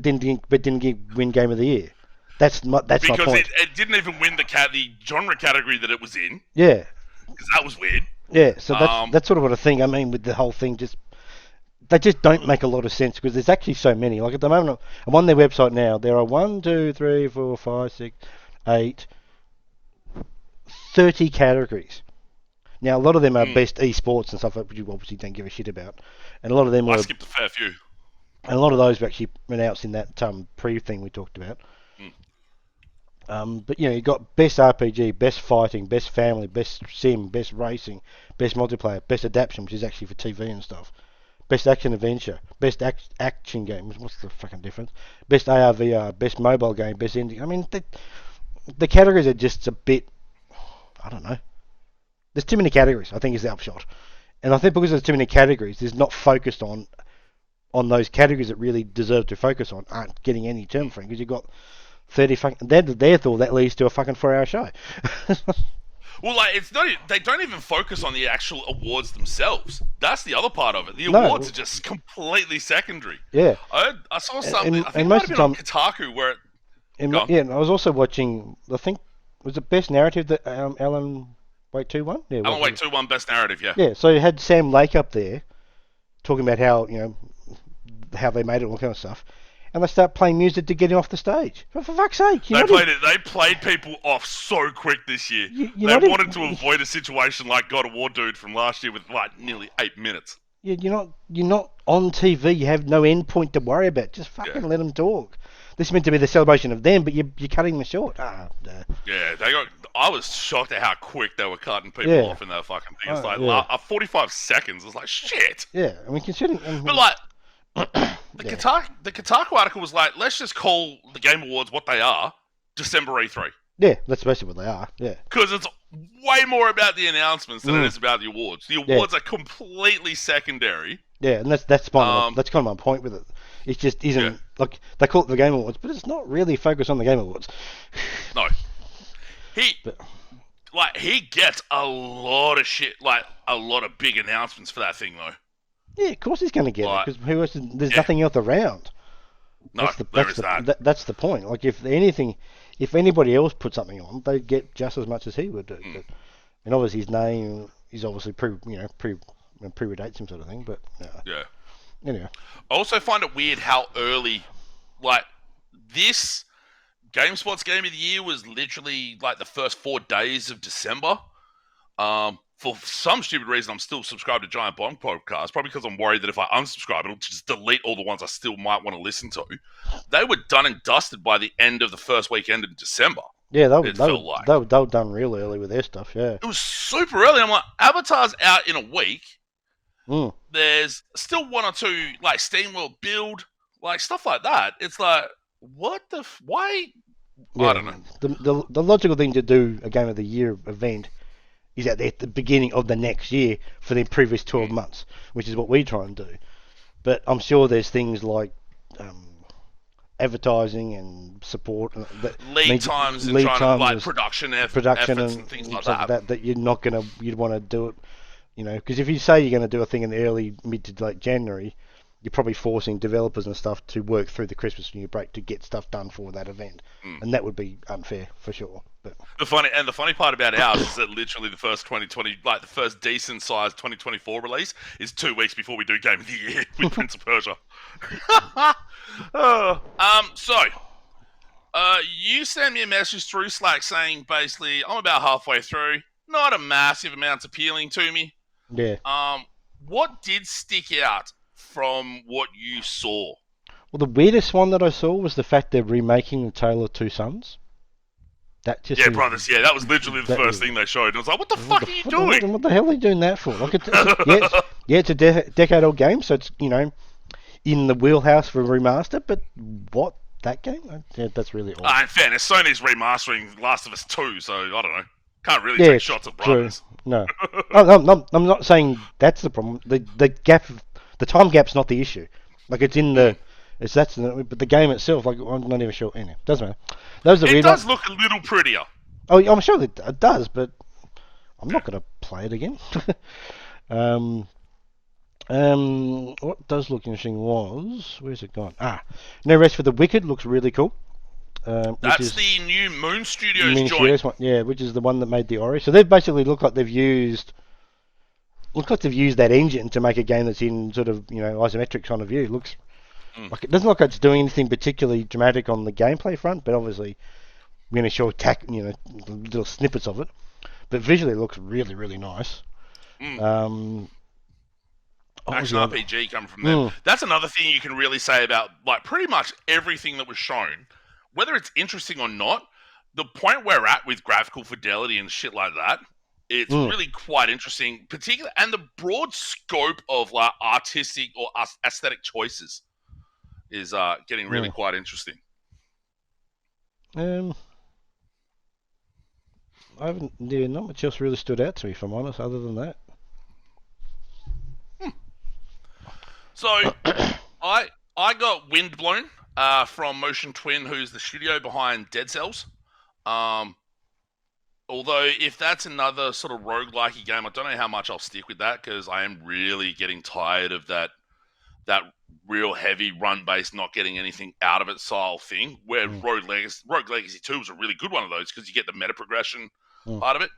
[SPEAKER 2] didn't win Game of the Year. That's my point.
[SPEAKER 1] Because it didn't even win the genre category that it was in.
[SPEAKER 2] Yeah.
[SPEAKER 1] Because that was weird.
[SPEAKER 2] Yeah, so that's sort of what I think. I mean, with the whole thing, they just don't make a lot of sense because there's actually so many. Like at the moment, I'm on their website now. There are 1, 2, 3, 4, 5, 6, 8, 30 categories. Now, a lot of them are best esports and stuff like which you obviously don't give a shit about. And a lot of them
[SPEAKER 1] I skipped a fair few.
[SPEAKER 2] And a lot of those were actually announced in that pre-thing we talked about. But you got best RPG, best fighting, best family, best sim, best racing, best multiplayer, best adaptation, which is actually for TV and stuff. Best action adventure, best action games. What's the fucking difference? Best AR VR, best mobile game, best indie. I mean, the categories are just a bit. I don't know. There's too many categories, I think, is the upshot. And I think because there's too many categories, there's not focused on those categories that really deserve to focus on aren't getting any term frame because you've got 30 fucking. Therefore, that leads to a fucking 4-hour show.
[SPEAKER 1] Well, like it's not. They don't even focus on the actual awards themselves. That's the other part of it. The awards are just completely secondary.
[SPEAKER 2] Yeah.
[SPEAKER 1] I saw something. I think it might have been on Kotaku where.
[SPEAKER 2] And I was also watching. I think was it best narrative that Alan Wake 2 won? Yeah.
[SPEAKER 1] Alan Wake 2 won best narrative. Yeah.
[SPEAKER 2] Yeah. So you had Sam Lake up there talking about how how they made it, all kind of stuff. And they start playing music to get him off the stage. For fuck's sake!
[SPEAKER 1] They played people off so quick this year. They wanted to avoid a situation like GotY Dude from last year with like nearly 8 minutes.
[SPEAKER 2] Yeah, you're not on TV. You have no end point to worry about. Just fucking let them talk. This is meant to be the celebration of them, but you're cutting them short.
[SPEAKER 1] Yeah, I was shocked at how quick they were cutting people off in that fucking thing. It's like 45 seconds. It's like shit.
[SPEAKER 2] Yeah, I mean considering.
[SPEAKER 1] But like. The Kotaku article was like, let's just call the Game Awards what they are, December E3.
[SPEAKER 2] Yeah, that's basically what they are, yeah.
[SPEAKER 1] Because it's way more about the announcements than it is about the awards. The awards are completely secondary.
[SPEAKER 2] Yeah, and that's kind of my point with it. It just isn't, like, they call it the Game Awards, but it's not really focused on the Game Awards.
[SPEAKER 1] No. He gets a lot of shit, like, a lot of big announcements for that thing, though.
[SPEAKER 2] Yeah, of course he's going to get it, because there's nothing else around.
[SPEAKER 1] No, there is that.
[SPEAKER 2] That's the point. Like, if anybody else put something on, they'd get just as much as he would do. But, and obviously his name is obviously predates him sort of thing, but...
[SPEAKER 1] Yeah.
[SPEAKER 2] Anyway.
[SPEAKER 1] I also find it weird how early, like, this GameSpot's Game of the Year was literally, like, the first 4 days of December. For some stupid reason, I'm still subscribed to Giant Bomb Podcast, probably because I'm worried that if I unsubscribe, it'll just delete all the ones I still might want to listen to. They were done and dusted by the end of the first weekend in December.
[SPEAKER 2] Yeah, they were done real early with their stuff, yeah.
[SPEAKER 1] It was super early. I'm like, Avatar's out in a week. There's still 1 or 2, like, Steamworld Build, like, stuff like that. It's like, what the... why? Yeah, I don't know.
[SPEAKER 2] The logical thing to do a Game of the Year event is at the beginning of the next year for the previous 12 months, which is what we try and do. But I'm sure there's things like advertising and support,
[SPEAKER 1] lead times and production efforts and things like that.
[SPEAKER 2] That you'd want to do it, because if you say you're going to do a thing in the early mid to late January, you're probably forcing developers and stuff to work through the Christmas New Year break to get stuff done for that event, and that would be unfair for sure. But
[SPEAKER 1] the funny part about ours is that literally the first 2020, like the first decent sized 2024 release, is 2 weeks before we do Game of the Year with Prince of Persia. You sent me a message through Slack saying basically I'm about halfway through, not a massive amount appealing to me.
[SPEAKER 2] Yeah.
[SPEAKER 1] What did stick out from what you saw?
[SPEAKER 2] Well, the weirdest one that I saw was the fact they're remaking The Tale of Two Sons. That just
[SPEAKER 1] brothers. Yeah, that was literally the first thing they showed. And I was like, what the fuck are you doing?
[SPEAKER 2] What the hell are you doing that for? Like, it's a decade-old game, so it's, in the wheelhouse for a remaster, but what? That game? Yeah, that's really odd.
[SPEAKER 1] In fairness, Sony's remastering Last of Us 2, so I don't know. Can't really
[SPEAKER 2] Yeah,
[SPEAKER 1] take shots at
[SPEAKER 2] true.
[SPEAKER 1] brightness.
[SPEAKER 2] No, I'm not saying that's the problem. The gap, the time gap's not the issue. Like it's in the, it's that's the, but the game itself, like I'm not even sure. Anyway, doesn't matter. Those are the
[SPEAKER 1] It
[SPEAKER 2] weird
[SPEAKER 1] does
[SPEAKER 2] ones.
[SPEAKER 1] look a little prettier.
[SPEAKER 2] Oh, I'm sure that it does, but I'm
[SPEAKER 1] Yeah.
[SPEAKER 2] not going to play it again. um, what does look interesting was where's it gone? No Rest for the Wicked looks really cool. Which
[SPEAKER 1] That's
[SPEAKER 2] is
[SPEAKER 1] the new Moon Studios
[SPEAKER 2] Mini
[SPEAKER 1] joint.
[SPEAKER 2] Studios one, yeah, which is the one that made the Ori. So they've basically looks like they've used that engine to make a game that's in sort of isometric kind of view. It looks like it doesn't look like it's doing anything particularly dramatic on the gameplay front, but obviously we're going to show little snippets of it. But visually, it looks really really nice. Um, what was
[SPEAKER 1] Action
[SPEAKER 2] the other?
[SPEAKER 1] RPG coming from them.
[SPEAKER 2] Mm,
[SPEAKER 1] That's another thing you can really say about like pretty much everything that was shown, whether it's interesting or not. The point we're at with graphical fidelity and shit like that, it's
[SPEAKER 2] mm,
[SPEAKER 1] really quite interesting. Particularly, and the broad scope of like artistic or aesthetic choices is getting really
[SPEAKER 2] mm.
[SPEAKER 1] quite interesting.
[SPEAKER 2] Um, I haven't. Yeah, not much else really stood out to me, if I'm honest, other than that.
[SPEAKER 1] So I got Windblown from Motion Twin, who's the studio behind Dead Cells. Although if that's another sort of roguelike game, I don't know how much I'll stick with that because I am really getting tired of that real heavy run based, not getting anything out of it style thing. Where Rogue Legacy 2 was a really good one of those because you get the meta progression part of it.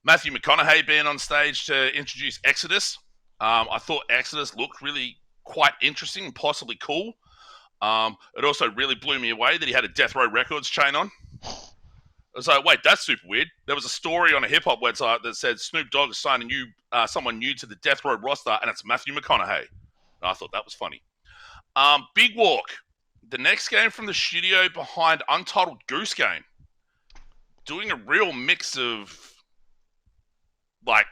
[SPEAKER 1] Matthew McConaughey being on stage to introduce Exodus. I thought Exodus looked really quite interesting and possibly cool. It also really blew me away that he had a Death Row Records chain on. I was like, wait, that's super weird. There was a story on a hip hop website that said Snoop Dogg is signing someone new to the Death Row roster, and it's Matthew McConaughey. And I thought that was funny. Big Walk, the next game from the studio behind Untitled Goose Game, doing a real mix of like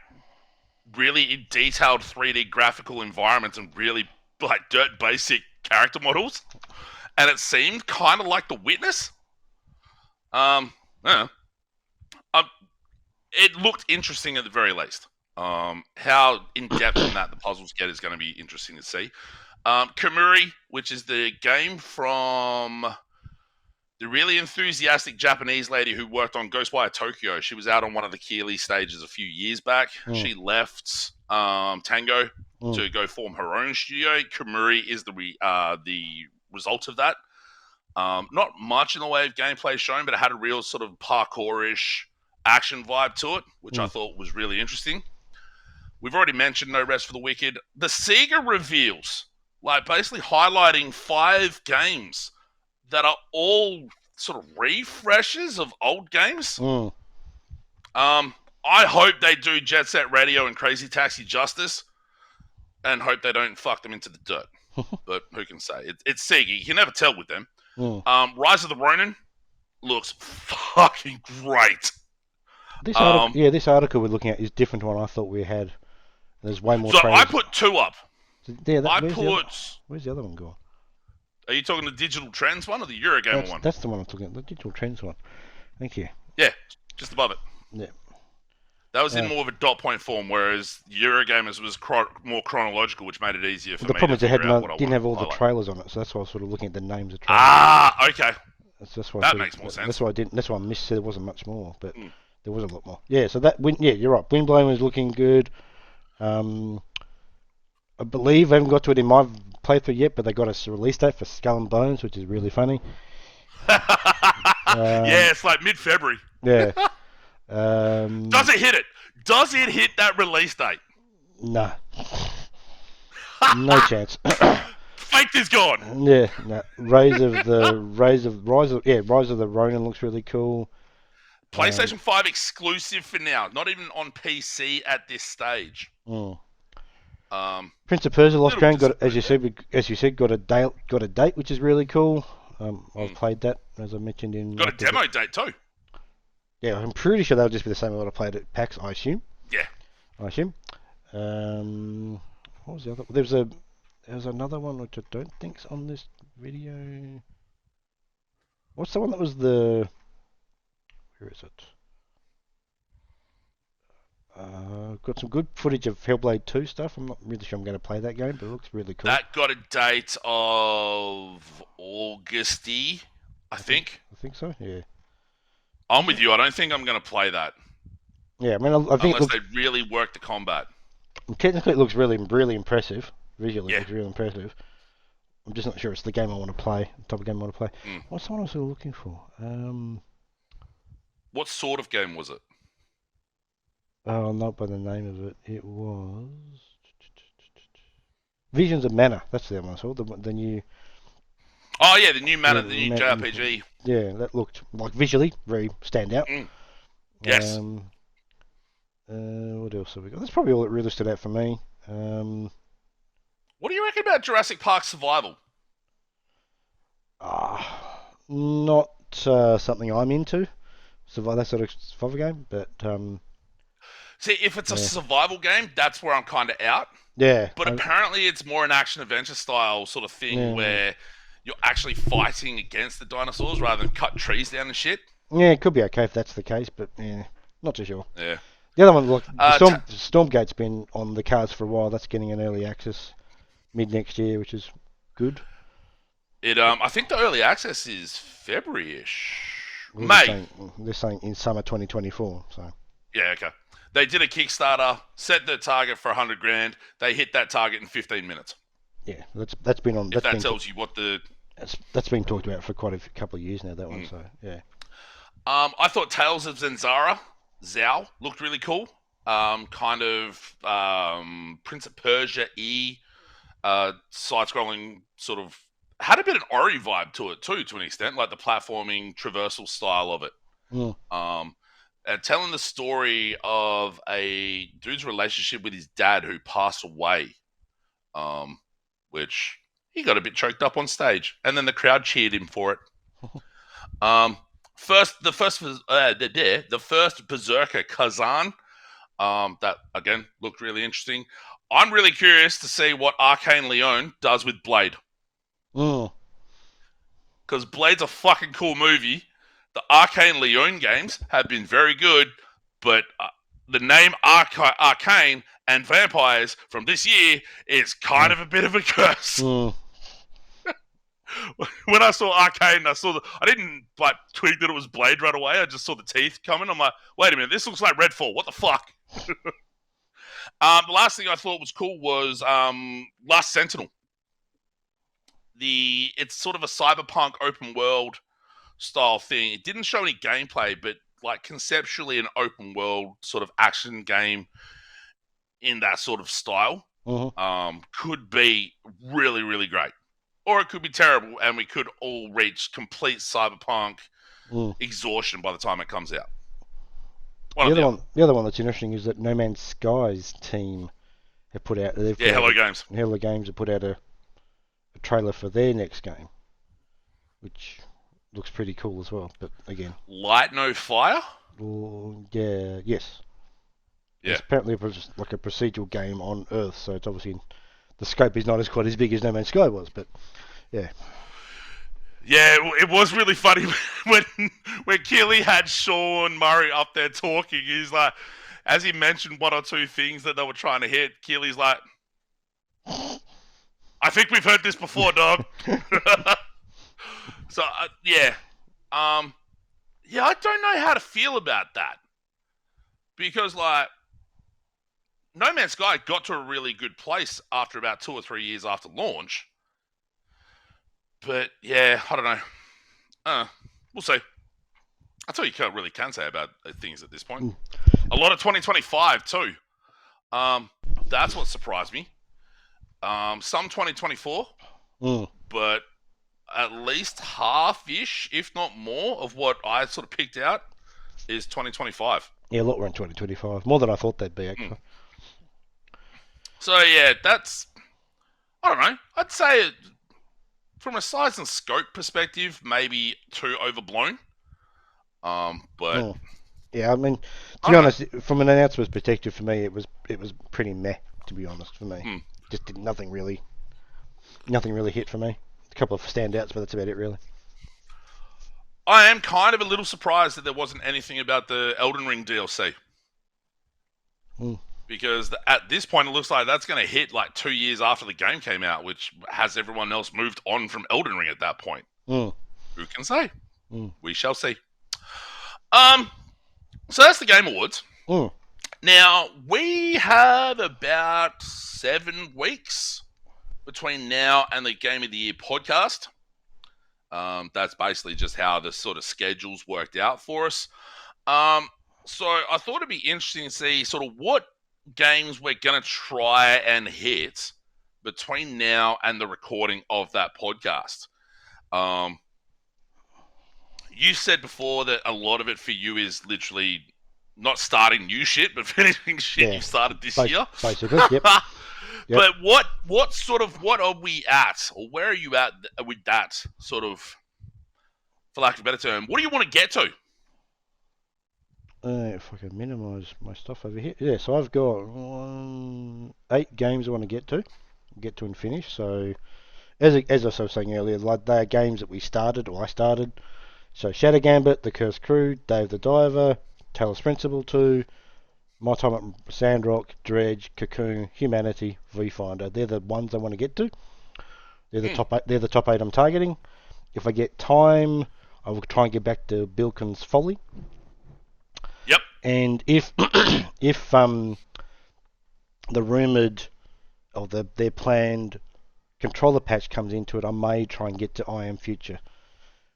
[SPEAKER 1] really detailed 3D graphical environments and really like dirt basic character models, and it seemed kind of like The Witness. Yeah. It looked interesting at the very least. How in depth in that the puzzles get is going to be interesting to see. Kamuri, which is the game from the really enthusiastic Japanese lady who worked on Ghostwire Tokyo. She was out on one of the Keeley stages a few years back. She left Tango to go form her own studio. Kamuri is the result of that. Not much in the way of gameplay shown, but it had a real sort of parkour-ish action vibe to it, which I thought was really interesting. We've already mentioned No Rest for the Wicked. The Sega reveals, like basically highlighting 5 games that are all sort of refreshes of old games. I hope they do Jet Set Radio and Crazy Taxi justice, and hope they don't fuck them into the dirt. But who can say? It's Sega. You can never tell with them. Rise of the Ronin looks fucking great.
[SPEAKER 2] This article we're looking at is different to one I thought we had. There's way more.
[SPEAKER 1] So
[SPEAKER 2] trailers.
[SPEAKER 1] I put 2 up.
[SPEAKER 2] Yeah, where's the other one gone?
[SPEAKER 1] Are you talking the Digital Trends one or the Eurogamer one?
[SPEAKER 2] That's the one I'm talking about. The Digital Trends one. Thank you.
[SPEAKER 1] Yeah, just above it.
[SPEAKER 2] Yeah.
[SPEAKER 1] That was in more of a dot point form, whereas Eurogamers was more chronological, which made it easier for me. The problem is
[SPEAKER 2] they didn't have all the trailers on it, so that's why I was sort of looking at the names of trailers.
[SPEAKER 1] Okay.
[SPEAKER 2] That's why
[SPEAKER 1] that makes more sense.
[SPEAKER 2] That's why I didn't. That's why I missed. There wasn't much more, but there was a lot more. Yeah. So you're right. Windblown was looking good. I believe I haven't got to it in my playthrough yet, but they got a release date for Skull and Bones, which is really funny.
[SPEAKER 1] Yeah, it's like mid-February.
[SPEAKER 2] Yeah.
[SPEAKER 1] Does it hit it? Does it hit that release date?
[SPEAKER 2] No. No chance.
[SPEAKER 1] Fate is gone.
[SPEAKER 2] Yeah. No. Rise of the Ronin looks really cool.
[SPEAKER 1] PlayStation 5 exclusive for now, not even on PC at this stage.
[SPEAKER 2] Prince of Persia: Lost Crown got, as you said, got a date, which is really cool. I've played that, as I mentioned in.
[SPEAKER 1] Got a demo date too.
[SPEAKER 2] Yeah, I'm pretty sure they'll just be the same as what I played at PAX, I assume.
[SPEAKER 1] Yeah.
[SPEAKER 2] I assume. What was the other? There was another one which I don't think's on this video. What's the one that was the? Where is it? Got some good footage of Hellblade 2 stuff. I'm not really sure I'm going to play that game, but it looks really cool.
[SPEAKER 1] That got a date of Augusty, I think.
[SPEAKER 2] I think so. Yeah.
[SPEAKER 1] I'm with you. I don't think I'm going to play that
[SPEAKER 2] Yeah. I mean, I think it
[SPEAKER 1] unless
[SPEAKER 2] looks
[SPEAKER 1] they really work the combat.
[SPEAKER 2] technically it looks really really impressive. Visually, it
[SPEAKER 1] Yeah.
[SPEAKER 2] looks really impressive. I'm just not sure it's the game I want to play. The type of game I want to play.
[SPEAKER 1] Mm.
[SPEAKER 2] What's someone else looking for?
[SPEAKER 1] What sort of game was it?
[SPEAKER 2] Oh, not by the name of it. It was Visions of Mana. That's the one I saw. The new.
[SPEAKER 1] Oh yeah, the new Mana,
[SPEAKER 2] Yeah,
[SPEAKER 1] the new JRPG.
[SPEAKER 2] yeah, that looked like visually very standout.
[SPEAKER 1] Mm. Yes.
[SPEAKER 2] What else have we got? That's probably all that really stood out for me.
[SPEAKER 1] What do you reckon about Jurassic Park Survival?
[SPEAKER 2] Not something I'm into. Survival, that sort of survival game, but
[SPEAKER 1] See, if it's a
[SPEAKER 2] yeah,
[SPEAKER 1] survival game, that's where I'm kind of out.
[SPEAKER 2] yeah,
[SPEAKER 1] But apparently, it's more an action adventure style sort of thing
[SPEAKER 2] yeah,
[SPEAKER 1] where you're actually fighting against the dinosaurs rather than cut trees down and shit.
[SPEAKER 2] yeah. It could be okay if that's the case, but yeah, not too sure.
[SPEAKER 1] Yeah.
[SPEAKER 2] The other one, look,
[SPEAKER 1] Uh,
[SPEAKER 2] Stormgate's been on the cards for a while. That's getting an early access mid next year, which is good.
[SPEAKER 1] I think the early access is February-ish.
[SPEAKER 2] Well,
[SPEAKER 1] May.
[SPEAKER 2] they're saying in summer 2024. So
[SPEAKER 1] Yeah, okay. They did a Kickstarter, set the target for 100 grand. They hit that target in 15 minutes.
[SPEAKER 2] yeah, that's been on.
[SPEAKER 1] If that tells you what the...
[SPEAKER 2] That's been talked about for quite a couple of years now. That one, so yeah.
[SPEAKER 1] I thought Tales of Zenzara, Zhao, looked really cool. Kind of Prince of Persia-y, side-scrolling sort of... Had a bit of Ori vibe to it too, to an extent, like the platforming traversal style of it.
[SPEAKER 2] Mm.
[SPEAKER 1] And telling the story of a dude's relationship with his dad who passed away, which he got a bit choked up on stage, and then the crowd cheered him for it. The first Berserker Kazan, that again looked really interesting. I'm really curious to see what Arcane Leon does with Blade,
[SPEAKER 2] Mm.
[SPEAKER 1] because Blade's a fucking cool movie. The Arcane Leon games have been very good, but the name Arcane and vampires from this year is kind of a bit of a curse.
[SPEAKER 2] Mm.
[SPEAKER 1] When I saw Arcane, I didn't like twig that it was Blade right away. I just saw the teeth coming. I'm like, wait a minute, this looks like Redfall. What the fuck? The last thing I thought was cool was Last Sentinel. It's sort of a cyberpunk open world style thing. It didn't show any gameplay, but like conceptually an open world sort of action game in that sort of style could be really, really great. Or it could be terrible and we could all reach complete cyberpunk exhaustion by the time it comes out.
[SPEAKER 2] The other one that's interesting is that No Man's Sky's team have put out.
[SPEAKER 1] Hello Games.
[SPEAKER 2] Hello Games have put out a trailer for their next game, which looks pretty cool as well. But again,
[SPEAKER 1] Light No Fire.
[SPEAKER 2] Yeah, yes.
[SPEAKER 1] Yeah.
[SPEAKER 2] It's apparently like a procedural game on Earth, so it's obviously the scope is not quite as big as No Man's Sky was, but yeah.
[SPEAKER 1] Yeah, it was really funny when Keeley had Sean Murray up there talking. He's like, as he mentioned one or two things that they were trying to hit, Keeley's like, I think we've heard this before, dog. So, yeah. Yeah, I don't know how to feel about that. Because, like, No Man's Sky got to a really good place after about 2 or 3 years after launch. But, yeah, I don't know. We'll see. That's all you really can say about things at this point. A lot of 2025, too. That's what surprised me. Some 2024. But at least half-ish, if not more, of what I sort of picked out is 2025.
[SPEAKER 2] Yeah, a lot were in 2025. More than I thought they'd be, actually.
[SPEAKER 1] So, yeah, that's... I don't know. I'd say from a size and scope perspective, maybe too overblown. But...
[SPEAKER 2] Yeah, I mean, to be honest, from an announcement perspective, for me, it was pretty meh, to be honest, for me. Just did nothing really hit for me. A couple of standouts, but that's about it, really.
[SPEAKER 1] I am kind of a little surprised that there wasn't anything about the Elden Ring DLC.
[SPEAKER 2] Mm.
[SPEAKER 1] because at this point it looks like that's going to hit like 2 years after the game came out, which has everyone else moved on from Elden Ring at that point.
[SPEAKER 2] Mm.
[SPEAKER 1] Who can say?
[SPEAKER 2] Mm.
[SPEAKER 1] We shall see. So that's the Game Awards.
[SPEAKER 2] Mm.
[SPEAKER 1] Now we have about 7 weeks between now and the Game of the Year podcast. That's basically just how the sort of schedules worked out for us. So I thought it'd be interesting to see sort of what games we're going to try and hit between now and the recording of that podcast. You said before that a lot of it for you is literally not starting new shit, but finishing shit you started this year.
[SPEAKER 2] Basically, yep.
[SPEAKER 1] But what are we at, or where are you at with that sort of, for lack of a better term? What do you want to get to?
[SPEAKER 2] If I can minimise my stuff over here. Yeah, so I've got 8 games I want to get to and finish. So, as I was saying earlier, like they are games that we started, or I started. So, Shadow Gambit, The Cursed Crew, Dave the Diver, Talos Principle 2, My Time at Sandrock, Dredge, Cocoon, Humanity, Viewfinder. They're the ones I want to get to. They're the top 8. They're the top 8 I'm targeting. If I get time, I will try and get back to Bilkin's Folly.
[SPEAKER 1] Yep.
[SPEAKER 2] And if the rumoured or their planned controller patch comes into it, I may try and get to I Am Future,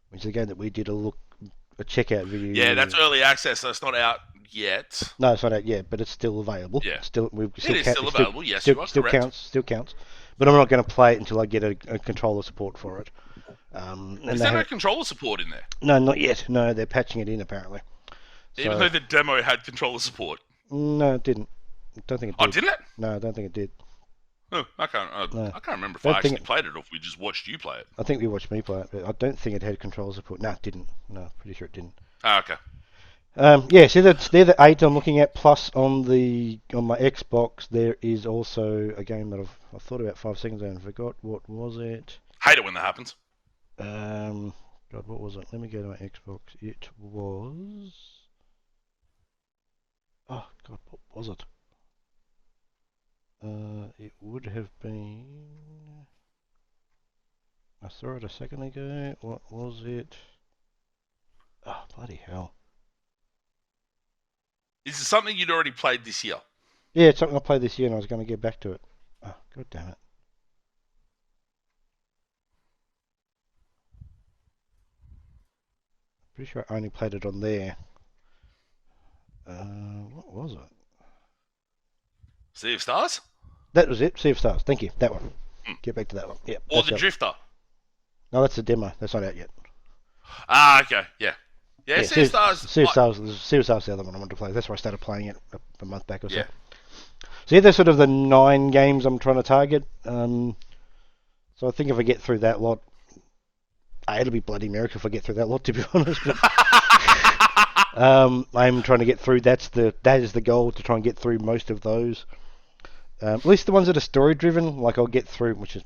[SPEAKER 2] which is a game that we did a checkout video.
[SPEAKER 1] Yeah, that's early access, so it's not out yet.
[SPEAKER 2] No, it's not out yet, but it's still available.
[SPEAKER 1] Yeah,
[SPEAKER 2] still
[SPEAKER 1] available. Yes, you are correct.
[SPEAKER 2] Still counts. But I'm not going to play it until I get a controller support for it.
[SPEAKER 1] Is there no controller support in there?
[SPEAKER 2] No, not yet. No, they're patching it in apparently.
[SPEAKER 1] Even though the demo had controller support?
[SPEAKER 2] No, it didn't. I don't think it did.
[SPEAKER 1] Oh, didn't it?
[SPEAKER 2] No, I don't think it did.
[SPEAKER 1] Oh, I can't remember if I actually played it or if we just watched you play it.
[SPEAKER 2] I think we watched me play it, but I don't think it had controller support. No, it didn't. No, pretty sure it didn't.
[SPEAKER 1] Oh, okay.
[SPEAKER 2] Yeah, so they're the 8 I'm looking at. Plus on my Xbox, there is also a game that I thought about 5 seconds ago and forgot. What was it?
[SPEAKER 1] Hate it when that happens.
[SPEAKER 2] God, what was it? Let me go to my Xbox. It was. Oh God, what was it? It would have been. I saw it a second ago. What was it? Oh, bloody hell.
[SPEAKER 1] Is it something you'd already played this year?
[SPEAKER 2] Yeah, it's something I played this year and I was going to get back to it. Oh, God damn it. Pretty sure I only played it on there. What was it?
[SPEAKER 1] Sea of Stars?
[SPEAKER 2] That was it, Sea of Stars. Thank you. That one. Get back to that one. Yeah.
[SPEAKER 1] Or The Drifter?
[SPEAKER 2] No, that's a demo. That's not out yet.
[SPEAKER 1] Ah, okay. Yeah. Yeah, Sea of Stars.
[SPEAKER 2] Sea of Stars is the other one I wanted to play. That's why I started playing it a month back or so. Yeah. So yeah, there's sort of the 9 games I'm trying to target. So I think if I get through that lot, it'll be bloody miracle if I get through that lot, to be honest. But, I'm trying to get through. That is the goal, to try and get through most of those. At least the ones that are story driven, like I'll get through, which is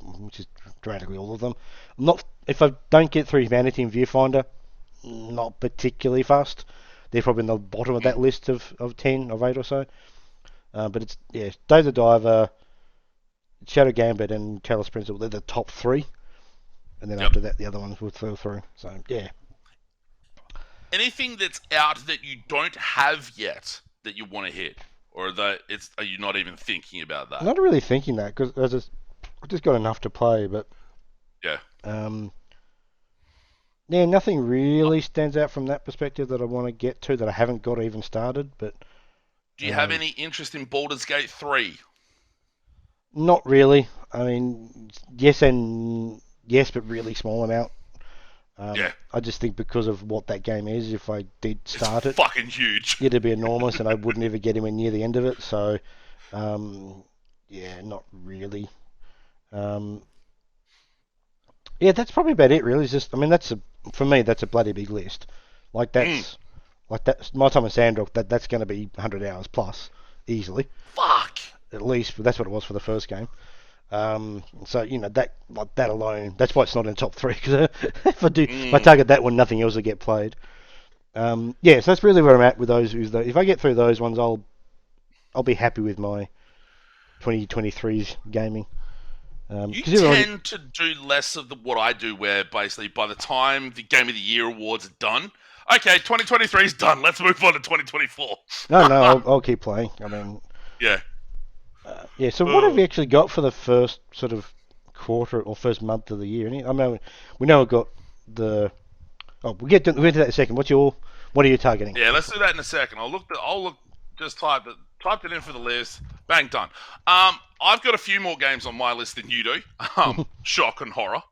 [SPEAKER 2] dramatically all of them. If I don't get through Humanity and Viewfinder, not particularly fast. They're probably in the bottom of that list of 10, of 8 or so. But it's Dave the Diver, Shadow Gambit, and Talos Principle. They're the top 3, and then after that, the other ones will fill through. So yeah.
[SPEAKER 1] Anything that's out that you don't have yet that you want to hit, or are you not even thinking about that?
[SPEAKER 2] I'm not really thinking that because I just got enough to play, but
[SPEAKER 1] yeah.
[SPEAKER 2] Yeah, nothing really stands out from that perspective that I want to get to that I haven't got even started. But
[SPEAKER 1] do you have any interest in Baldur's Gate 3?
[SPEAKER 2] Not really. I mean, yes, but really small amount.
[SPEAKER 1] Yeah.
[SPEAKER 2] I just think because of what that game is, if I did start
[SPEAKER 1] it's fucking huge.
[SPEAKER 2] It'd be enormous, and I wouldn't ever get anywhere near the end of it. So, yeah, not really. Yeah, that's probably about it. Really, it's just, I mean, for me, that's a bloody big list. Like that's My Time at Sandrock. That's going to be 100 hours plus easily.
[SPEAKER 1] Fuck.
[SPEAKER 2] At least, but that's what it was for the first game. So that alone, that's why it's not in the top 3. Because if I target that one, nothing else will get played. So that's really where I'm at with those. If I get through those ones, I'll I'll be happy with my 2023's gaming.
[SPEAKER 1] You
[SPEAKER 2] 'Cause
[SPEAKER 1] tend to do less of what I do, where basically by the time the Game of the Year awards are done, okay, 2023 is done. Let's move on to 2024.
[SPEAKER 2] no, I'll keep playing. I mean,
[SPEAKER 1] Yeah.
[SPEAKER 2] yeah. So what have you actually got for the first sort of quarter or first month of the year? I mean, we know we've got the. Oh, we'll get to that in a second. What are you targeting?
[SPEAKER 1] Yeah, let's do that in a second. I'll look. Just typed it in for the list. Bang, done. I've got a few more games on my list than you do. Shock and horror.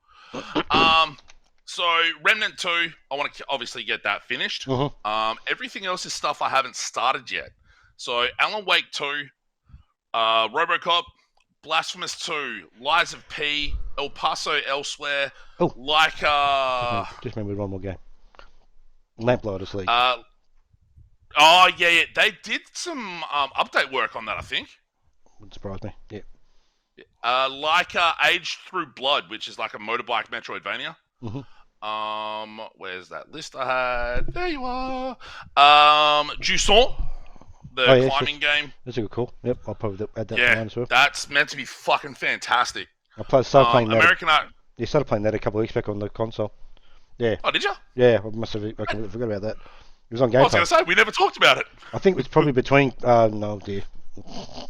[SPEAKER 1] So Remnant 2, I want to obviously get that finished. Everything else is stuff I haven't started yet. So Alan Wake 2, RoboCop, Blasphemous 2, Lies of P, El Paso Elsewhere,
[SPEAKER 2] Oh,
[SPEAKER 1] like
[SPEAKER 2] just remembered one more game. Lamplighters League.
[SPEAKER 1] Oh yeah, they did some update work on that, I think.
[SPEAKER 2] Wouldn't surprise me. Yeah.
[SPEAKER 1] Like Age Through Blood, which is like a motorbike Metroidvania. Where's that list I had? There you are. Jusant, the climbing game.
[SPEAKER 2] That's a good call. Yep, I'll probably add that to mine as well.
[SPEAKER 1] That's meant to be fucking fantastic.
[SPEAKER 2] Started playing that.
[SPEAKER 1] American Art.
[SPEAKER 2] You started playing that a couple of weeks back on the console. Yeah.
[SPEAKER 1] Oh, did you?
[SPEAKER 2] Yeah, I forgot about that. It was on Game Pass.
[SPEAKER 1] I was going to say, we never talked about it.
[SPEAKER 2] I think it was probably between... no, dear.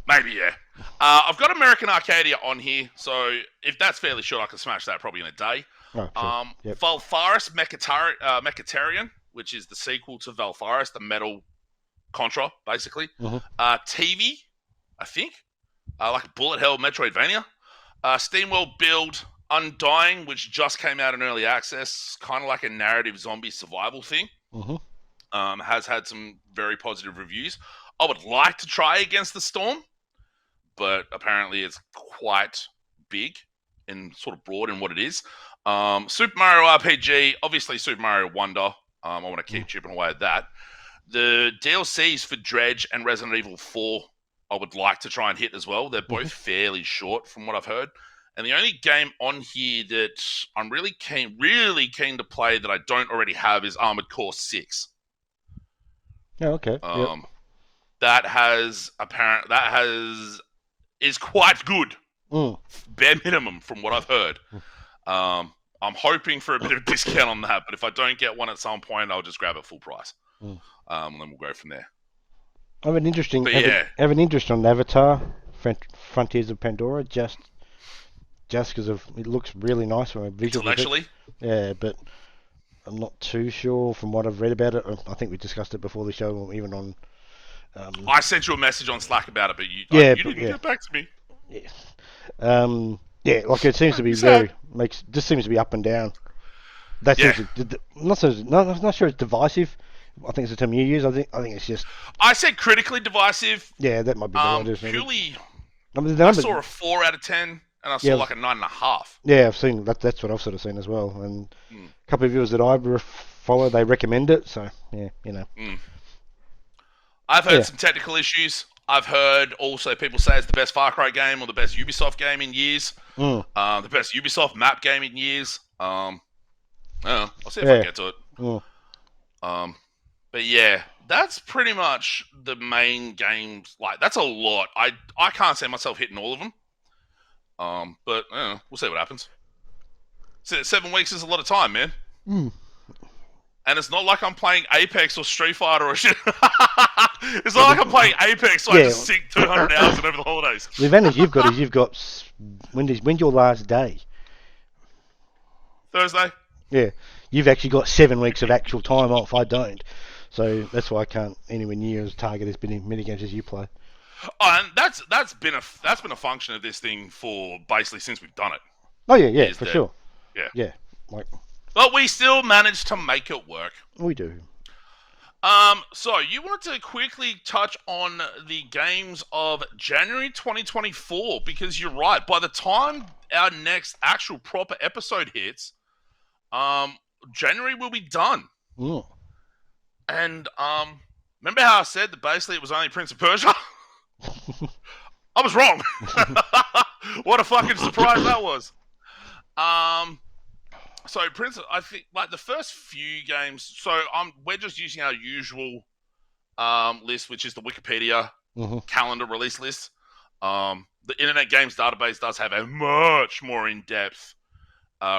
[SPEAKER 1] Maybe, yeah. I've got American Arcadia on here, so if that's fairly short, I can smash that probably in a day.
[SPEAKER 2] Oh, sure. Yep.
[SPEAKER 1] Valfaris Mechatarian, which is the sequel to Valfaris, the metal Contra, basically. TV, I think. Like a bullet hell Metroidvania. Steamworld Build, Undying, which just came out in early access, kind of like a narrative zombie survival thing. Has had some very positive reviews. I would like to try Against the Storm, but apparently it's quite big and sort of broad in what it is. Super Mario RPG, obviously Super Mario Wonder. I want to keep chipping away at that. The DLCs for Dredge and Resident Evil 4, I would like to try and hit as well. They're both fairly short from what I've heard. And the only game on here that I'm really keen to play that I don't already have is Armored Core 6.
[SPEAKER 2] Oh, okay.
[SPEAKER 1] Is quite good. Bare minimum from what I've heard. I'm hoping for a bit of a discount on that, but if I don't get one at some point, I'll just grab it full price. And then we'll go from there.
[SPEAKER 2] I have an interest on Avatar, Frontiers of Pandora, just because it looks really nice from a visual
[SPEAKER 1] intellectually.
[SPEAKER 2] Yeah, but I'm not too sure from what I've read about it. I think we discussed it before the show, or even on.
[SPEAKER 1] I sent you a message on Slack about it, but you didn't get back to me.
[SPEAKER 2] Yeah, like it seems to be just seems to be up and down. I'm not sure it's divisive. I think it's the term you use. I think it's just.
[SPEAKER 1] I said critically divisive.
[SPEAKER 2] Yeah, that might be the word.
[SPEAKER 1] Purely.
[SPEAKER 2] I
[SPEAKER 1] saw a 4 out of 10, and I saw like a 9.5.
[SPEAKER 2] Yeah, I've seen that. That's what I've sort of seen as well. And a couple of viewers that I follow, they recommend it. So yeah, you know.
[SPEAKER 1] I've heard some technical issues. I've heard also people say it's the best Far Cry game or the best Ubisoft game in years. The best Ubisoft map game in years. I'll see if I get to it. But yeah, that's pretty much the main games. Like, that's a lot. I can't see myself hitting all of them. But we'll see what happens. 7 weeks is a lot of time, man. And it's not like I'm playing Apex or Street Fighter or shit. It's not like I'm playing Apex, so I just sink 200 hours over the holidays.
[SPEAKER 2] The advantage you've got when's your last day?
[SPEAKER 1] Thursday.
[SPEAKER 2] Yeah, you've actually got 7 weeks of actual time off. I don't, so that's why I can't anywhere near as target as many games as you play.
[SPEAKER 1] Oh, and that's been a function of this thing for basically since we've done it.
[SPEAKER 2] Oh yeah, for sure. Yeah,
[SPEAKER 1] but we still managed to make it work.
[SPEAKER 2] We do.
[SPEAKER 1] So you wanted to quickly touch on the games of January 2024, because you're right. By the time our next actual proper episode hits, January will be done. And remember how I said that basically it was only Prince of Persia? I was wrong. What a fucking surprise that was. So I think like the first few games. So we're just using our usual list, which is the Wikipedia calendar release list. The Internet Games Database does have a much more in-depth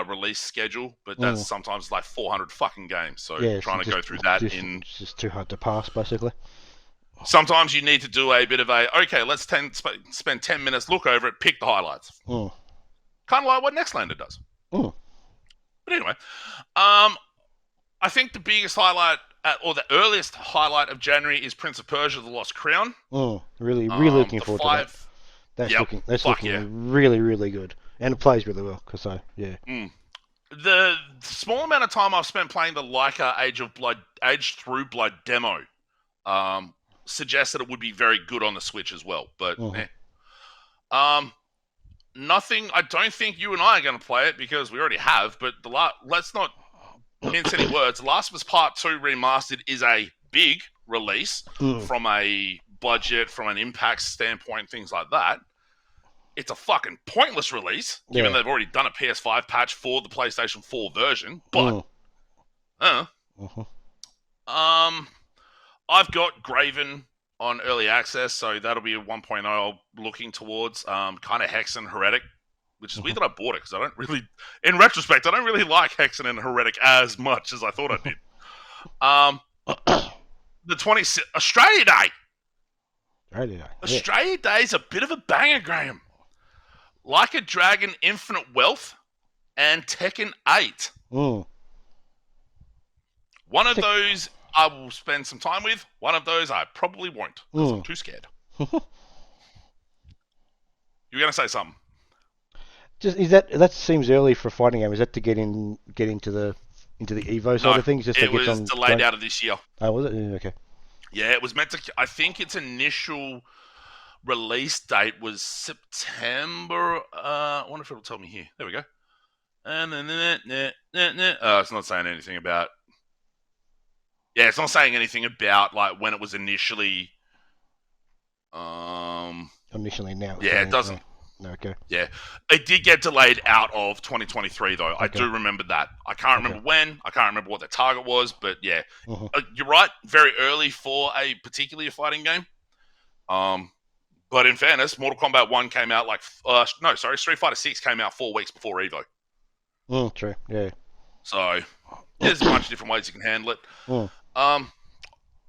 [SPEAKER 1] release schedule, but that's sometimes like 400 fucking games. So trying to go through that
[SPEAKER 2] it's just too hard to pass, basically.
[SPEAKER 1] Sometimes you need to do a bit of let's spend 10 minutes, look over it, pick the highlights. Kind of like what Nextlander does. But anyway, I think the biggest highlight, or the earliest highlight of January is Prince of Persia: The Lost Crown.
[SPEAKER 2] Really looking forward to that. That's looking really, really good. And it plays really well, yeah.
[SPEAKER 1] The small amount of time I've spent playing the Leica Age Through Blood demo suggests that it would be very good on the Switch as well. But nothing. I don't think you and I are going to play it because we already have. But let's not mince any words. The Last of Us Part 2 Remastered is a big release from a budget, from an impact standpoint, things like that. It's a fucking pointless release, given they've already done a PS5 patch for the PlayStation 4 version. But, I've got Graven on early access, so that'll be a 1.0 looking towards. Kind of Hexen Heretic, which is weird that I bought it because I don't really, in retrospect, I don't really like Hexen and Heretic as much as I thought I did. The 26th, Australia Day. Australia Day is a bit of a banger, Graham. Like a Dragon, Infinite Wealth, and Tekken 8. One of those I will spend some time with. One of those I probably won't, because I'm too scared. You were going to say something?
[SPEAKER 2] That seems early for a fighting game. Is that to get into the Evo side of things?
[SPEAKER 1] It was delayed out of this year.
[SPEAKER 2] Oh, was it? Okay.
[SPEAKER 1] Yeah, it was meant to. I think its initial release date was September. I wonder if it'll tell me here. There we go. And then it's not saying anything about. Yeah, it's not saying anything about like when it was initially.
[SPEAKER 2] Initially now.
[SPEAKER 1] Yeah, it doesn't.
[SPEAKER 2] Okay.
[SPEAKER 1] Yeah, it did get delayed out of 2023 though. Okay. I do remember that. I can't remember when. I can't remember what the target was, but yeah, you're right. Very early for a particularly fighting game. But in fairness, Mortal Kombat 1 came out Street Fighter 6 came out 4 weeks before Evo.
[SPEAKER 2] True. Yeah.
[SPEAKER 1] So there's a bunch of different ways you can handle it.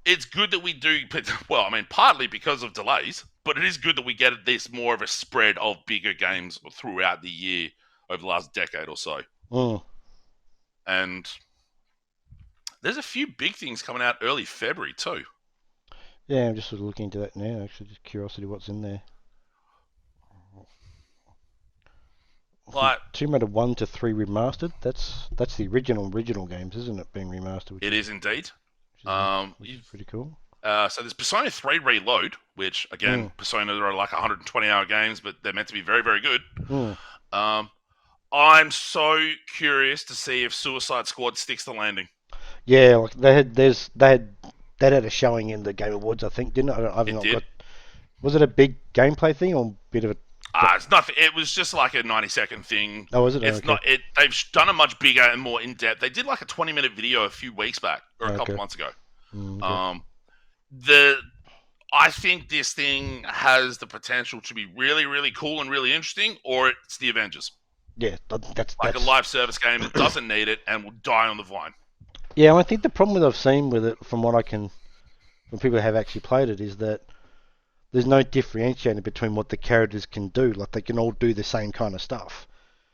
[SPEAKER 1] It's good that we do. Well, I mean, partly because of delays. But it is good that we get this more of a spread of bigger games throughout the year over the last decade or so. And there's a few big things coming out early February too.
[SPEAKER 2] Yeah, I'm just sort of looking into that now. Actually, just curiosity what's in there. Like Tomb Raider 1 to 3 remastered. That's the original games, isn't it? Being remastered.
[SPEAKER 1] It is indeed.
[SPEAKER 2] Which is pretty cool.
[SPEAKER 1] So there's Persona 3 Reload, which, again, Persona are like 120-hour games, but they're meant to be very, very good. I'm so curious to see if Suicide Squad sticks the landing.
[SPEAKER 2] Yeah, like they had a showing in the Game Awards, I think, didn't it? Was it a big gameplay thing or a bit of a...
[SPEAKER 1] It's nothing. It was just like a 90-second thing.
[SPEAKER 2] Oh, was it?
[SPEAKER 1] It's not. They've done a much bigger and more in-depth. They did like a 20-minute video a few weeks back, or a couple months ago. I think this thing has the potential to be really, really cool and really interesting, or it's the Avengers.
[SPEAKER 2] Yeah, that's
[SPEAKER 1] a live service game that doesn't need it and will die on the vine.
[SPEAKER 2] Yeah, I think the problem that I've seen with it, from people who have actually played it, is that there's no differentiating between what the characters can do. Like, they can all do the same kind of stuff.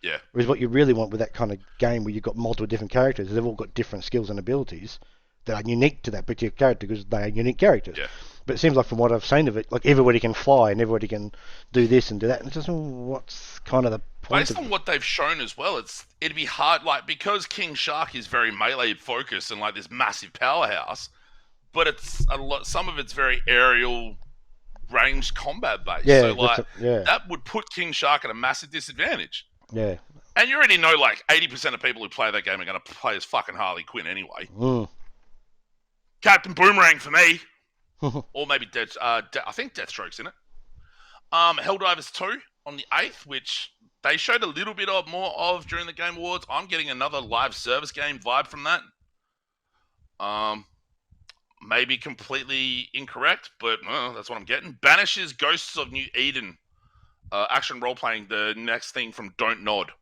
[SPEAKER 1] Yeah.
[SPEAKER 2] Whereas what you really want with that kind of game, where you've got multiple different characters, they've all got different skills and abilities that are unique to that particular character because they are unique characters.
[SPEAKER 1] Yeah.
[SPEAKER 2] But it seems like, from what I've seen of it, like, everybody can fly and everybody can do this and do that. And it's just, what's kind of the point?
[SPEAKER 1] Based on what they've shown as well, it'd be hard, like, because King Shark is very melee focused and like this massive powerhouse, but it's some of it's very aerial, ranged combat based.
[SPEAKER 2] Yeah,
[SPEAKER 1] so like that would put King Shark at a massive disadvantage.
[SPEAKER 2] Yeah.
[SPEAKER 1] And you already know, like, 80% of people who play that game are going to play as fucking Harley Quinn anyway. Captain Boomerang for me. Or maybe I think Deathstroke's in it. Helldivers 2 on the 8th, which they showed a little bit more of during the Game Awards. I'm getting another live service game vibe from that. may be completely incorrect, but that's what I'm getting. Banishes Ghosts of New Eden, action role playing, the next thing from Don't Nod.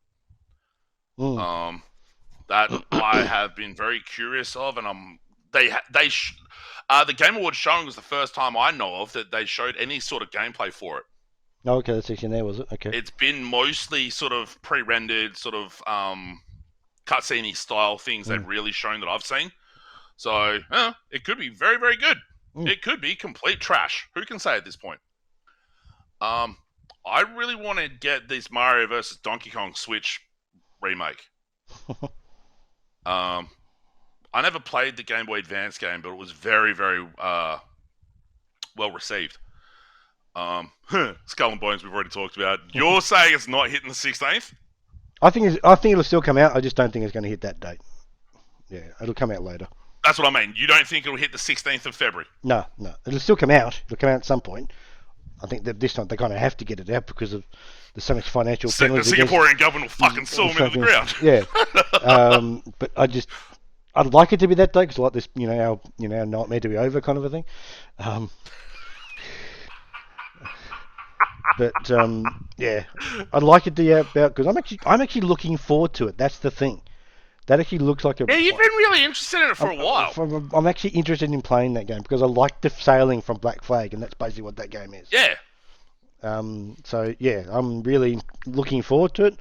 [SPEAKER 1] That I have been very curious of, and the Game Awards showing was the first time I know of that they showed any sort of gameplay for it.
[SPEAKER 2] Oh, okay, that's actually in there, was it? Okay.
[SPEAKER 1] It's been mostly sort of pre-rendered, sort of cutscene-y style things they've really shown that I've seen. So it could be very, very good. It could be complete trash. Who can say at this point? I really want to get this Mario vs. Donkey Kong Switch remake. I never played the Game Boy Advance game, but it was very, very well received. Skull and Bones we've already talked about. You're saying it's not hitting the 16th?
[SPEAKER 2] I think it'll still come out. I just don't think it's going to hit that date. Yeah, it'll come out later.
[SPEAKER 1] That's what I mean. You don't think it'll hit the 16th of February?
[SPEAKER 2] No. It'll still come out. It'll come out at some point. I think that this time they kind of have to get it out because of there's so much financial penalty.
[SPEAKER 1] The Singaporean government will fucking sue them into the ground.
[SPEAKER 2] Yeah. But I'd like it to be that day because I like this, our nightmare to be over kind of a thing. Yeah, I'd like it to be out because I'm actually looking forward to it. That's the thing. That actually looks like a...
[SPEAKER 1] Yeah, you've been really interested in it for a while.
[SPEAKER 2] I'm actually interested in playing that game because I like the sailing from Black Flag, and that's basically what that game is.
[SPEAKER 1] Yeah.
[SPEAKER 2] So, yeah, I'm really looking forward to it.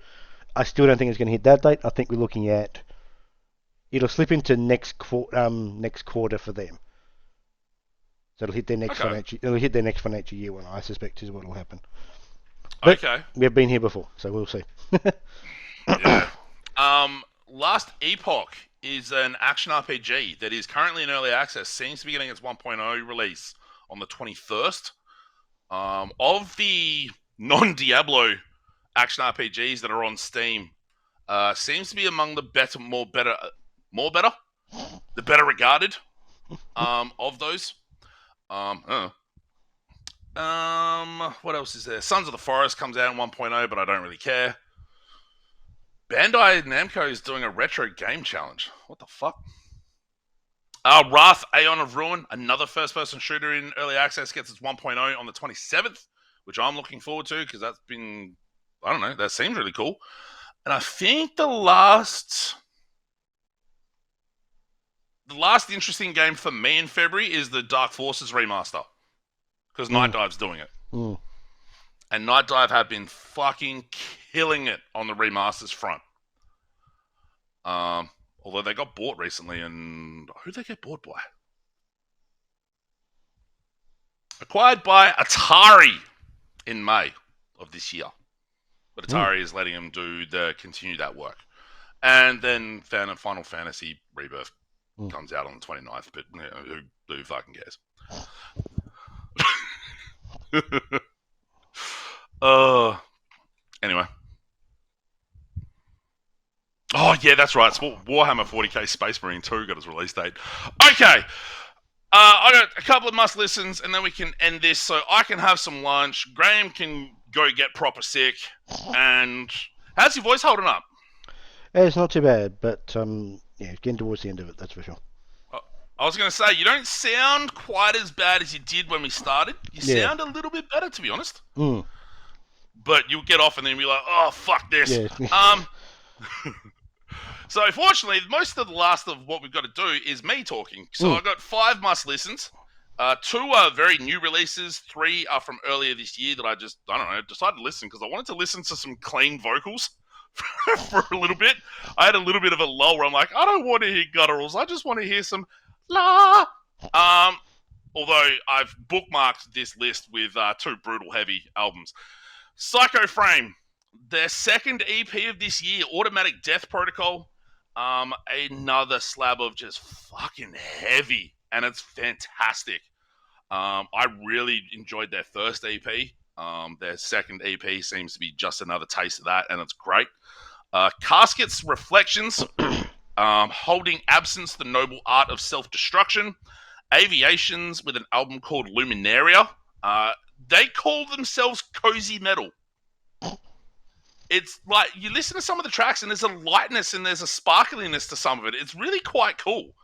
[SPEAKER 2] I still don't think it's going to hit that date. I think we're looking at... It'll slip into next quarter for them. So it'll hit their next financial year one, I suspect, is what will happen. But we've been here before, so we'll see.
[SPEAKER 1] Yeah. Last Epoch is an action RPG that is currently in early access. Seems to be getting its 1.0 release on the 21st. Of the non-Diablo action RPGs that are on Steam, seems to be among the better regarded of those. What else is there? Sons of the Forest comes out in 1.0, but I don't really care. Bandai Namco is doing a retro game challenge. What the fuck? Wrath, Aeon of Ruin, another first-person shooter in early access, gets its 1.0 on the 27th, which I'm looking forward to because that's been, I don't know, that seems really cool. And I think the last interesting game for me in February is the Dark Forces remaster because Night Dive's doing it. And Night Dive have been fucking killing it on the remasters front. Although they got bought recently, and who did they get bought by? Acquired by Atari in May of this year. But Atari is letting them continue that work. And then Final Fantasy Rebirth comes out on the 29th, but who fucking cares? Anyway. Oh, yeah, that's right. Warhammer 40k Space Marine 2 got its release date. Okay. I got a couple of must-listens, and then we can end this so I can have some lunch. Graham can go get proper sick. And how's your voice holding up?
[SPEAKER 2] Yeah, it's not too bad, but getting towards the end of it, that's for sure.
[SPEAKER 1] I was going to say, you don't sound quite as bad as you did when we started. You sound a little bit better, to be honest. But you'll get off and then be like, oh, fuck this. Yeah. So, fortunately, most of the last of what we've got to do is me talking. So, I've got 5 must-listens. 2 are very new releases. 3 are from earlier this year that I decided to listen because I wanted to listen to some clean vocals for a little bit. I had a little bit of a lull where I'm like, I don't want to hear gutturals. I just want to hear some la. Although I've bookmarked this list with 2 brutal heavy albums. Psycho Frame, their second EP of this year, Automatic Death Protocol. Another slab of just fucking heavy, and it's fantastic. I really enjoyed their first EP. Their second EP seems to be just another taste of that, and it's great. Casket's Reflections, Holding Absence, The Noble Art of Self-Destruction. Aviations with an album called Luminaria. They call themselves cozy metal. It's like, you listen to some of the tracks and there's a lightness and there's a sparkliness to some of it. It's really quite cool.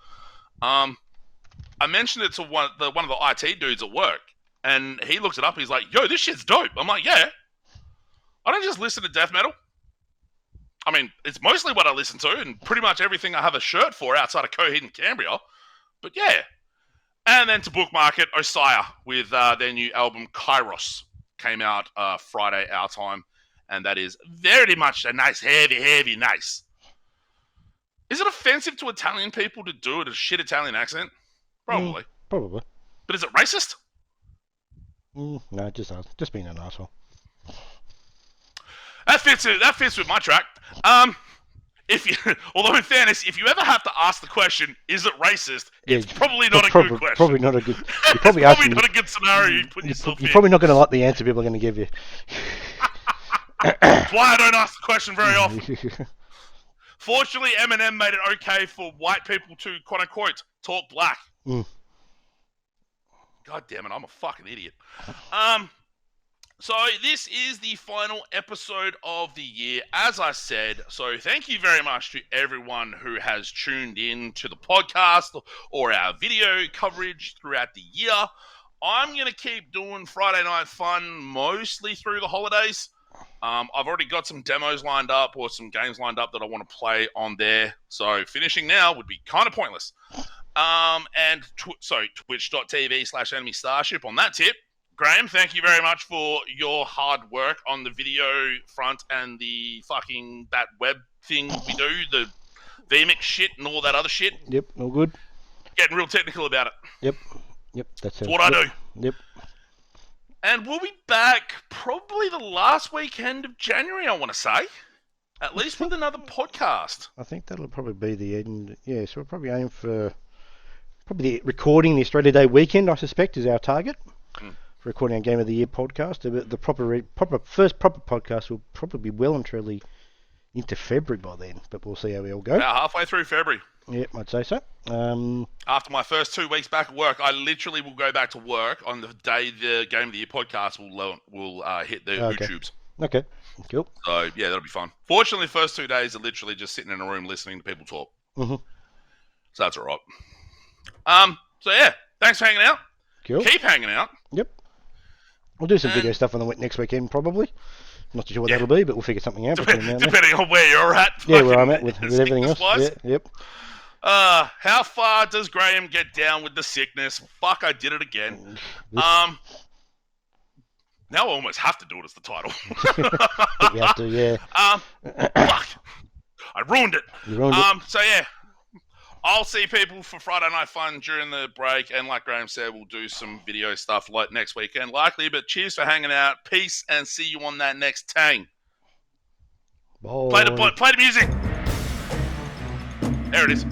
[SPEAKER 1] I mentioned it to one of the IT dudes at work, and he looks it up. He's like, "Yo, this shit's dope." I'm like, "Yeah." I don't just listen to death metal. I mean, it's mostly what I listen to, and pretty much everything I have a shirt for outside of Coheed and Cambria. But yeah. And then to bookmark it, Osaya with their new album Kairos came out Friday our time, and that is very much a nice, heavy nice. Is it offensive to Italian people to do it a shit Italian accent? Probably.
[SPEAKER 2] Probably.
[SPEAKER 1] But is it racist?
[SPEAKER 2] No, just being an asshole.
[SPEAKER 1] That fits with my track. Although in fairness, if you ever have to ask the question, is it racist? It's probably not a good question.
[SPEAKER 2] Probably not a good. You're
[SPEAKER 1] probably not a good scenario you put yourself in.
[SPEAKER 2] You're probably not going to like the answer people are going to give you.
[SPEAKER 1] That's why I don't ask the question very often. Fortunately, Eminem made it okay for white people to quote unquote talk black. God damn it, I'm a fucking idiot. So this is the final episode of the year, as I said. So thank you very much to everyone who has tuned in to the podcast or our video coverage throughout the year. I'm going to keep doing Friday Night Fun mostly through the holidays. I've already got some demos lined up or some games lined up that I want to play on there. So finishing now would be kind of pointless. And twitch.tv/Enemy Starship on that tip. Graham, thank you very much for your hard work on the video front and the fucking that web thing we do, the VMix shit and all that other shit.
[SPEAKER 2] Yep, all good.
[SPEAKER 1] Getting real technical about it.
[SPEAKER 2] Yep, that's
[SPEAKER 1] what I do.
[SPEAKER 2] Yep.
[SPEAKER 1] And we'll be back probably the last weekend of January, I want to say. At least with another podcast.
[SPEAKER 2] I think that'll probably be the end. Yeah, so we'll probably aim for the recording the Australia Day weekend, I suspect, is our target. For recording our Game of the Year podcast. The first proper podcast will probably be well and truly into February by then, but we'll see how we all go.
[SPEAKER 1] About halfway through February.
[SPEAKER 2] Yep, I'd say so.
[SPEAKER 1] After my first 2 weeks back at work, I literally will go back to work on the day the Game of the Year podcast will hit the YouTubes.
[SPEAKER 2] Okay, cool.
[SPEAKER 1] So, yeah, that'll be fun. Fortunately, the first 2 days are literally just sitting in a room listening to people talk.
[SPEAKER 2] Mm-hmm.
[SPEAKER 1] So that's all right. So, yeah, thanks for hanging out.
[SPEAKER 2] Cool.
[SPEAKER 1] Keep hanging out.
[SPEAKER 2] Yep. We'll do some video stuff on the next weekend, probably. Not too sure what that'll be, but we'll figure something out.
[SPEAKER 1] Depending on where you're at.
[SPEAKER 2] Yeah, where I'm at with everything else. Yeah, yep.
[SPEAKER 1] How far does Graham get down with the sickness? Fuck, I did it again. Now I almost have to do it as the title.
[SPEAKER 2] You have to, yeah.
[SPEAKER 1] Fuck. I ruined it.
[SPEAKER 2] You ruined it.
[SPEAKER 1] So yeah. I'll see people for Friday Night Fun during the break, and like Graham said, we'll do some video stuff like next weekend, likely. But cheers for hanging out. Peace, and see you on that next tang.
[SPEAKER 2] Bye.
[SPEAKER 1] Play the music. There it is.